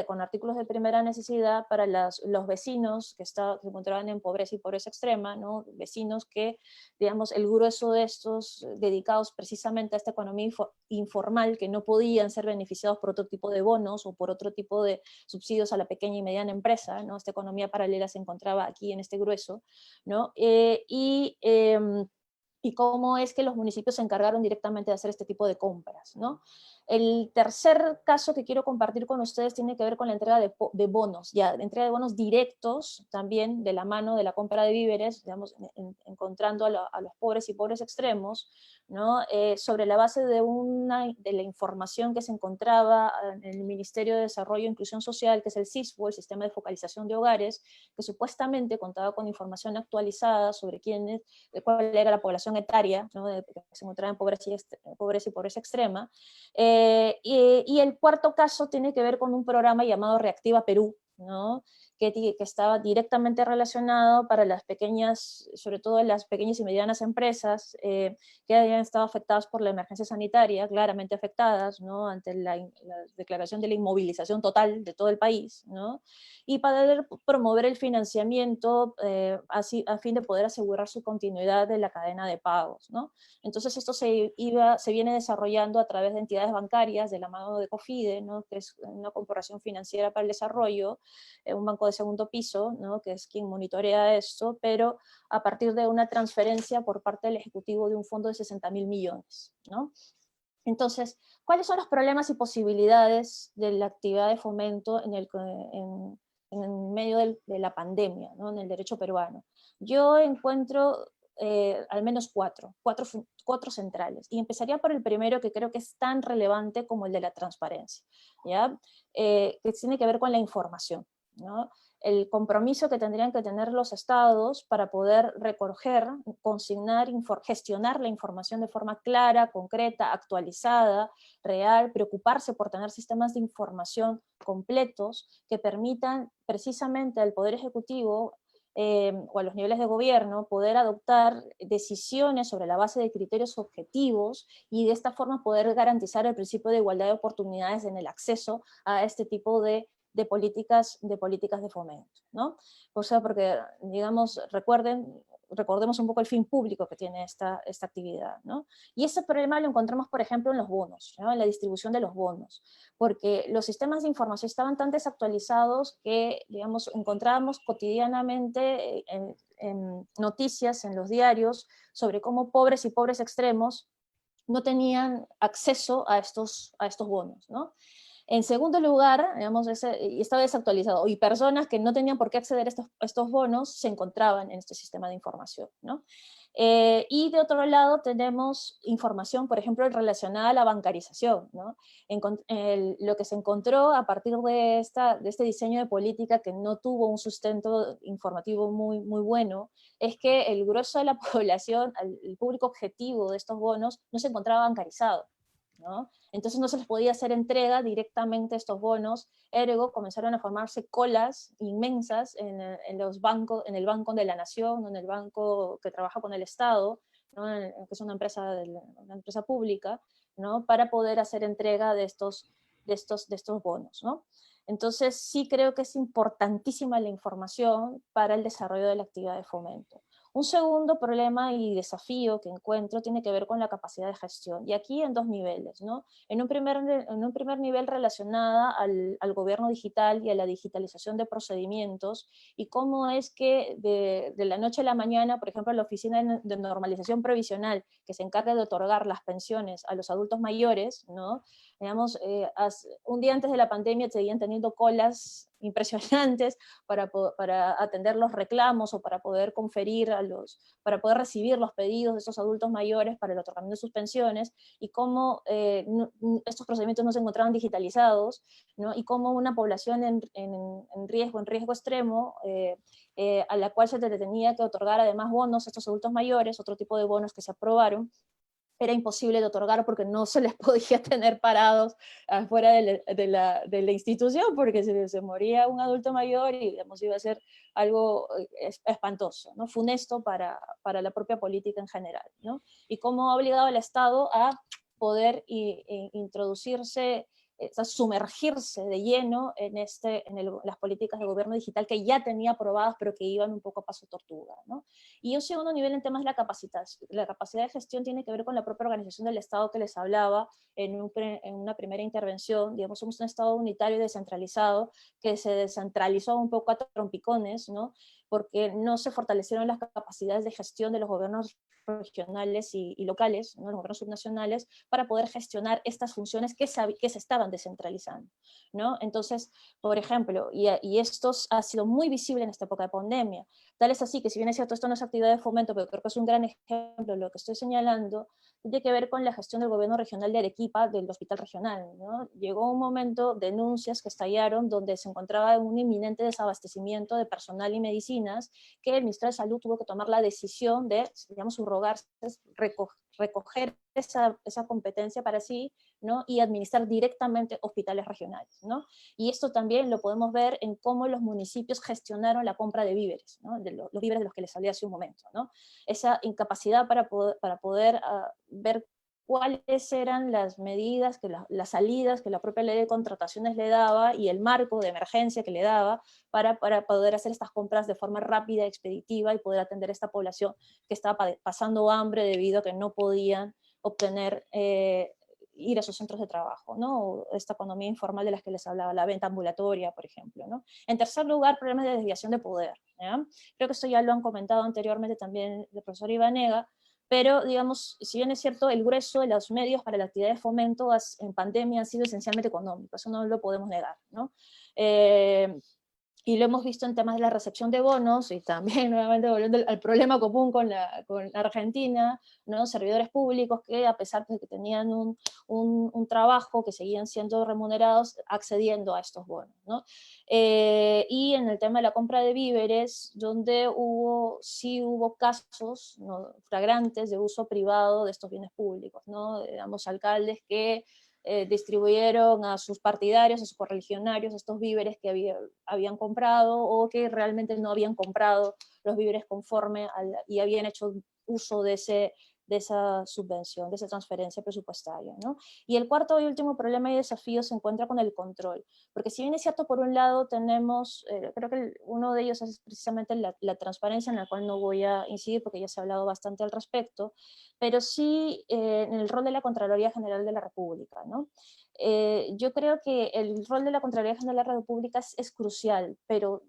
Speaker 5: Con artículos de primera necesidad para los vecinos que se encontraban en pobreza y pobreza extrema, ¿no? Vecinos que, digamos, el grueso de estos dedicados precisamente a esta economía informal, que no podían ser beneficiados por otro tipo de bonos o por otro tipo de subsidios a la pequeña y mediana empresa, ¿no? Esta economía paralela se encontraba aquí en este grueso, ¿no? Y cómo es que los municipios se encargaron directamente de hacer este tipo de compras, ¿no? El tercer caso que quiero compartir con ustedes tiene que ver con la entrega de bonos, ya, entrega de bonos directos también de la mano de la compra de víveres, digamos, encontrando a los pobres y pobres extremos, ¿no? Sobre la base de la información que se encontraba en el Ministerio de Desarrollo e Inclusión Social, que es el SISFO, el Sistema de Focalización de Hogares, que supuestamente contaba con información actualizada sobre cuál era la población etaria, ¿no? Que se encontraba en pobreza y pobreza extrema. Y el cuarto caso tiene que ver con un programa llamado Reactiva Perú, ¿no? Que estaba directamente relacionado para las pequeñas, sobre todo las pequeñas y medianas empresas que habían estado afectadas por la emergencia sanitaria, claramente afectadas, ¿no? Ante la declaración de la inmovilización total de todo el país, ¿no? Y para promover el financiamiento a fin de poder asegurar su continuidad de la cadena de pagos, ¿no? Entonces esto se viene desarrollando a través de entidades bancarias, de la mano de COFIDE, ¿no? Que es una corporación financiera para el desarrollo, un banco de segundo piso, ¿no? Que es quien monitorea esto, pero a partir de una transferencia por parte del Ejecutivo de un fondo de 60.000 millones, ¿no? Entonces, ¿cuáles son los problemas y posibilidades de la actividad de fomento en medio de la pandemia, ¿no? En el derecho peruano? Yo encuentro al menos cuatro centrales, y empezaría por el primero, que creo que es tan relevante como el de la transparencia, ¿ya? Que tiene que ver con la información, ¿no? El compromiso que tendrían que tener los estados para poder recoger, consignar, gestionar la información de forma clara, concreta, actualizada, real, preocuparse por tener sistemas de información completos que permitan precisamente al Poder Ejecutivo o a los niveles de gobierno poder adoptar decisiones sobre la base de criterios objetivos, y de esta forma poder garantizar el principio de igualdad de oportunidades en el acceso a este tipo de políticas de fomento, ¿no? O sea, porque, digamos, recordemos un poco el fin público que tiene esta actividad, ¿no? Y ese problema lo encontramos, por ejemplo, en los bonos, ¿no? En la distribución de los bonos, porque los sistemas de información estaban tan desactualizados que, digamos, encontrábamos cotidianamente en noticias en los diarios sobre cómo pobres y pobres extremos no tenían acceso a estos bonos, ¿no? En segundo lugar, digamos, estaba desactualizado, y personas que no tenían por qué acceder a estos bonos se encontraban en este sistema de información, ¿no? Y de otro lado tenemos información, por ejemplo, relacionada a la bancarización, ¿no? Lo que se encontró a partir de este diseño de política que no tuvo un sustento informativo muy, muy bueno, es que el grueso de la población, el público objetivo de estos bonos, no se encontraba bancarizado, ¿no? Entonces no se les podía hacer entrega directamente a estos bonos, ergo comenzaron a formarse colas inmensas en los bancos, en el Banco de la Nación, en el banco que trabaja con el Estado, ¿no? Que es una empresa pública, ¿no? Para poder hacer entrega de estos bonos, ¿no? Entonces sí creo que es importantísima la información para el desarrollo de la actividad de fomento. Un segundo problema y desafío que encuentro tiene que ver con la capacidad de gestión, y aquí en dos niveles, ¿no? En un primer nivel relacionada al gobierno digital y a la digitalización de procedimientos, y cómo es que de la noche a la mañana, por ejemplo, la Oficina de Normalización Previsional, que se encarga de otorgar las pensiones a los adultos mayores, ¿no? Digamos, un día antes de la pandemia seguían teniendo colas impresionantes para atender los reclamos o para poder para poder recibir los pedidos de estos adultos mayores para el otorgamiento de sus pensiones, y cómo estos procedimientos no se encontraban digitalizados, ¿no? Y cómo una población en riesgo extremo, a la cual se le tenía que otorgar además bonos a estos adultos mayores, otro tipo de bonos que se aprobaron, era imposible de otorgar porque no se les podía tener parados afuera de la institución, porque se moría un adulto mayor y, digamos, iba a ser algo espantoso, ¿no? Funesto para la propia política en general, ¿no? Y cómo ha obligado al Estado a poder introducirse, sumergirse de lleno en las políticas de gobierno digital que ya tenía aprobadas, pero que iban un poco a paso tortuga, ¿no? Y un segundo nivel en temas de la capacidad de gestión tiene que ver con la propia organización del Estado que les hablaba en una primera intervención. Digamos, somos un Estado unitario y descentralizado que se descentralizó un poco a trompicones, ¿no? Porque no se fortalecieron las capacidades de gestión de los gobiernos regionales y locales, ¿no? Los gobiernos subnacionales, para poder gestionar estas funciones que se estaban descentralizando, ¿no? Entonces, por ejemplo, y esto ha sido muy visible en esta época de pandemia, tal es así que, si bien es cierto, esto no es actividad de fomento, pero creo que es un gran ejemplo de lo que estoy señalando, tiene que ver con la gestión del gobierno regional de Arequipa, del hospital regional, ¿no? Llegó un momento, denuncias que estallaron, donde se encontraba un inminente desabastecimiento de personal y medicinas, que el Ministerio de Salud tuvo que tomar la decisión de, digamos, subrogarse, recoger esa competencia para sí, ¿no? Y administrar directamente hospitales regionales, ¿no? Y esto también lo podemos ver en cómo los municipios gestionaron la compra de víveres, ¿no? Los víveres de los que les hablé hace un momento, ¿no? Esa incapacidad para poder ver cuáles eran las medidas, las salidas que la propia ley de contrataciones le daba, y el marco de emergencia que le daba para poder hacer estas compras de forma rápida, expeditiva, y poder atender a esta población que estaba pasando hambre debido a que no podían obtener, ir a sus centros de trabajo, ¿no? O esta economía informal de las que les hablaba, la venta ambulatoria, por ejemplo, ¿no? En tercer lugar, problemas de desviación de poder, ¿ya? Creo que esto ya lo han comentado anteriormente también el profesor Ibanega, pero, digamos, si bien es cierto, el grueso de los medios para la actividad de fomento en pandemia han sido esencialmente económicos, eso no lo podemos negar, ¿no? Y lo hemos visto en temas de la recepción de bonos, y también nuevamente volviendo al problema común con Argentina, ¿no? Servidores públicos que, a pesar de que tenían un trabajo, que seguían siendo remunerados accediendo a estos bonos, ¿no? Y en el tema de la compra de víveres, donde sí hubo casos, ¿no?, flagrantes de uso privado de estos bienes públicos, ¿no? Digamos, alcaldes que distribuyeron a sus partidarios, a sus correligionarios, estos víveres que habían comprado, o que realmente no habían comprado los víveres conforme y habían hecho uso de esa subvención, de esa transferencia presupuestaria, ¿no? Y el cuarto y último problema y desafío se encuentra con el control, porque si bien es cierto, por un lado tenemos, creo que uno de ellos es precisamente la transparencia, en la cual no voy a incidir porque ya se ha hablado bastante al respecto, pero sí en el rol de la Contraloría General de la República, ¿no? Yo creo que el rol de la Contraloría General de la República es crucial, pero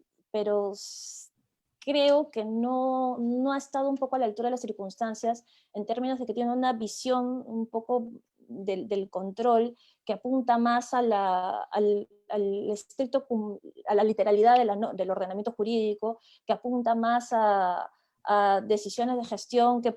Speaker 5: creo que no ha estado un poco a la altura de las circunstancias, en términos de que tiene una visión un poco del control que apunta más al estricto, a la literalidad del ordenamiento jurídico, que apunta más a a decisiones de gestión que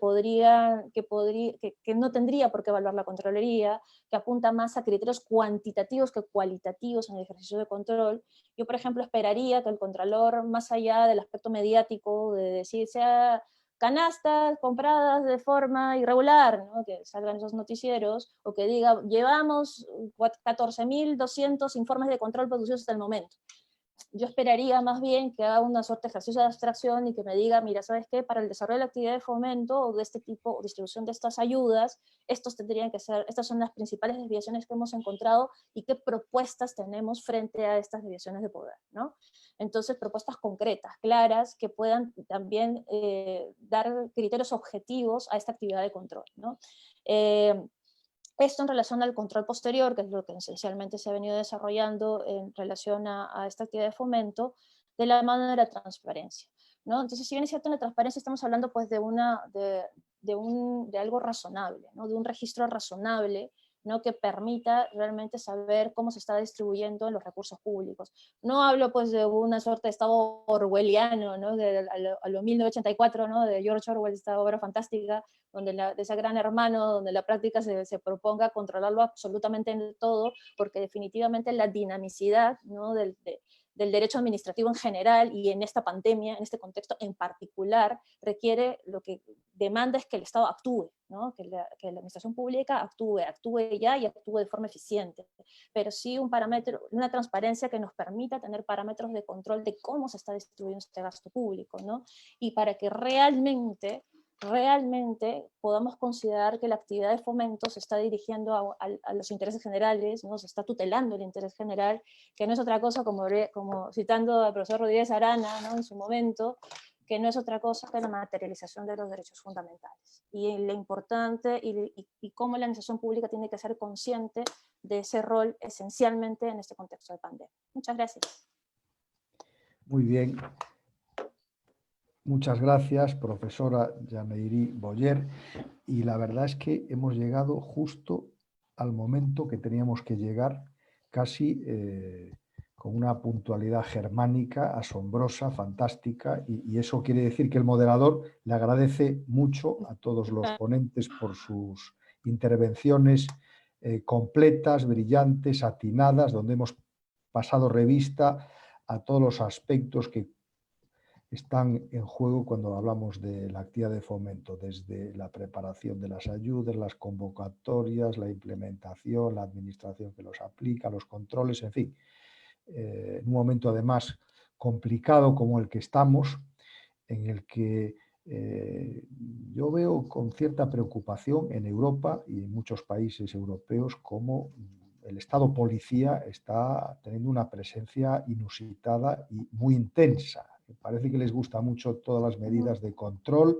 Speaker 5: no tendría por qué evaluar la Contraloría, que apunta más a criterios cuantitativos que cualitativos en el ejercicio de control. Yo, por ejemplo, esperaría que el Contralor, más allá del aspecto mediático, de decir, sea canastas compradas de forma irregular, ¿no?, que salgan esos noticieros, o que diga, llevamos 14.200 informes de control producidos hasta el momento. Yo esperaría más bien que haga una suerte de ejercicio de abstracción y que me diga, mira, ¿sabes qué? Para el desarrollo de la actividad de fomento o de este tipo, o distribución de estas ayudas, estos tendrían que ser, estas son las principales desviaciones que hemos encontrado y qué propuestas tenemos frente a estas desviaciones de poder, ¿no? Entonces, propuestas concretas, claras, que puedan también dar criterios objetivos a esta actividad de control, ¿no? Esto en relación al control posterior, que es lo que esencialmente se ha venido desarrollando en relación a esta actividad de fomento, de la mano de la transparencia, ¿no? Entonces, si bien es cierto, en la transparencia estamos hablando pues de algo razonable, ¿no?, de un registro razonable, ¿no?, que permita realmente saber cómo se está distribuyendo los recursos públicos. No hablo pues de una suerte de estado orwelliano, ¿no?, a lo 1984, ¿no?, de George Orwell, esta obra fantástica, de ese gran hermano, donde la práctica se proponga controlarlo absolutamente en todo, porque definitivamente la dinamicidad, ¿no?, del derecho administrativo en general y en esta pandemia, en este contexto en particular, requiere, lo que demanda es que el Estado actúe, ¿no?, que la administración pública actúe ya y actúe de forma eficiente, pero sí un parámetro, una transparencia que nos permita tener parámetros de control de cómo se está distribuyendo este gasto público, ¿no?, y para que realmente podamos considerar que la actividad de fomento se está dirigiendo a los intereses generales, ¿no?, se está tutelando el interés general, que no es otra cosa, como citando al profesor Rodríguez Arana, ¿no?, en su momento, que no es otra cosa que la materialización de los derechos fundamentales. Y lo importante y cómo la administración pública tiene que ser consciente de ese rol esencialmente en este contexto de pandemia. Muchas gracias.
Speaker 1: Muy bien. Muchas gracias, profesora Yaneiri Boyer. Y la verdad es que hemos llegado justo al momento que teníamos que llegar, casi con una puntualidad germánica, asombrosa, fantástica, y eso quiere decir que el moderador le agradece mucho a todos los ponentes por sus intervenciones completas, brillantes, atinadas, donde hemos pasado revista a todos los aspectos que están en juego cuando hablamos de la actividad de fomento, desde la preparación de las ayudas, las convocatorias, la implementación, la administración que los aplica, los controles, en fin. En un momento además complicado como el que estamos, en el que yo veo con cierta preocupación en Europa y en muchos países europeos cómo el Estado policía está teniendo una presencia inusitada y muy intensa. Me parece que les gusta mucho todas las medidas de control.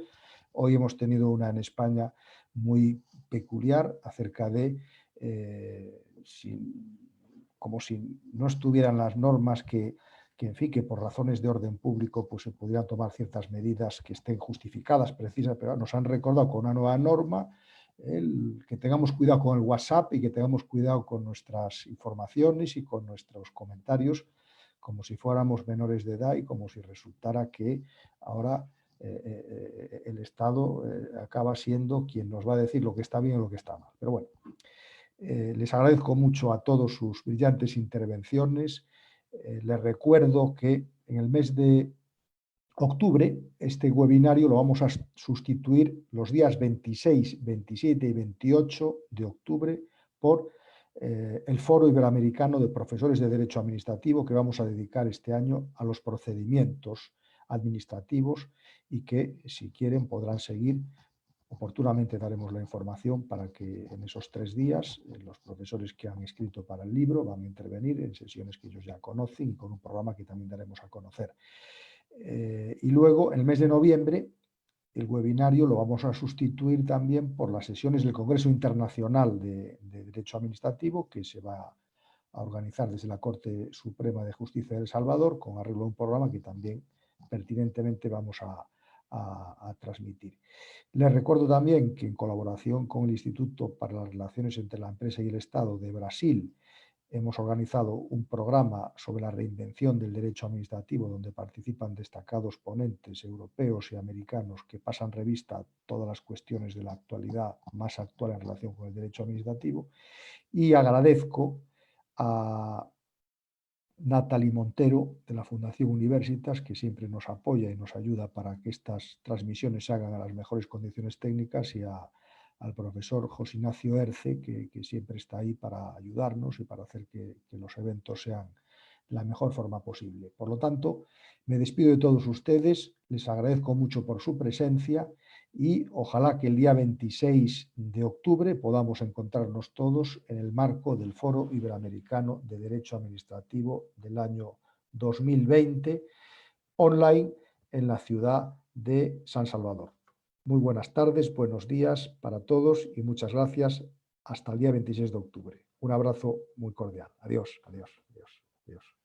Speaker 1: Hoy hemos tenido una en España muy peculiar acerca de como si no estuvieran las normas en fin, que por razones de orden público pues se pudieran tomar ciertas medidas que estén justificadas, precisas, pero nos han recordado con una nueva norma que tengamos cuidado con el WhatsApp y que tengamos cuidado con nuestras informaciones y con nuestros comentarios, como si fuéramos menores de edad y como si resultara que ahora el Estado acaba siendo quien nos va a decir lo que está bien y lo que está mal. Pero bueno, les agradezco mucho a todos sus brillantes intervenciones. Les recuerdo que en el mes de octubre este webinario lo vamos a sustituir los días 26, 27 y 28 de octubre por el Foro Iberoamericano de Profesores de Derecho Administrativo, que vamos a dedicar este año a los procedimientos administrativos y que, si quieren, podrán seguir. Oportunamente daremos la información para que en esos 3 días los profesores que han escrito para el libro van a intervenir en sesiones que ellos ya conocen y con un programa que también daremos a conocer. Y luego, en el mes de noviembre, el webinario lo vamos a sustituir también por las sesiones del Congreso Internacional de Derecho Administrativo, que se va a organizar desde la Corte Suprema de Justicia de El Salvador, con arreglo a un programa que también pertinentemente vamos a transmitir. Les recuerdo también que en colaboración con el Instituto para las Relaciones entre la Empresa y el Estado de Brasil, hemos organizado un programa sobre la reinvención del derecho administrativo donde participan destacados ponentes europeos y americanos que pasan revista a todas las cuestiones de la actualidad más actual en relación con el derecho administrativo. Y agradezco a Natalie Montero, de la Fundación Universitas, que siempre nos apoya y nos ayuda para que estas transmisiones se hagan a las mejores condiciones técnicas, y al profesor José Ignacio Erce, que siempre está ahí para ayudarnos y para hacer que los eventos sean de la mejor forma posible. Por lo tanto, me despido de todos ustedes, les agradezco mucho por su presencia y ojalá que el día 26 de octubre podamos encontrarnos todos en el marco del Foro Iberoamericano de Derecho Administrativo del año 2020, online en la ciudad de San Salvador. Muy buenas tardes, buenos días para todos y muchas gracias. Hasta el día 26 de octubre. Un abrazo muy cordial. Adiós, adiós, adiós, adiós.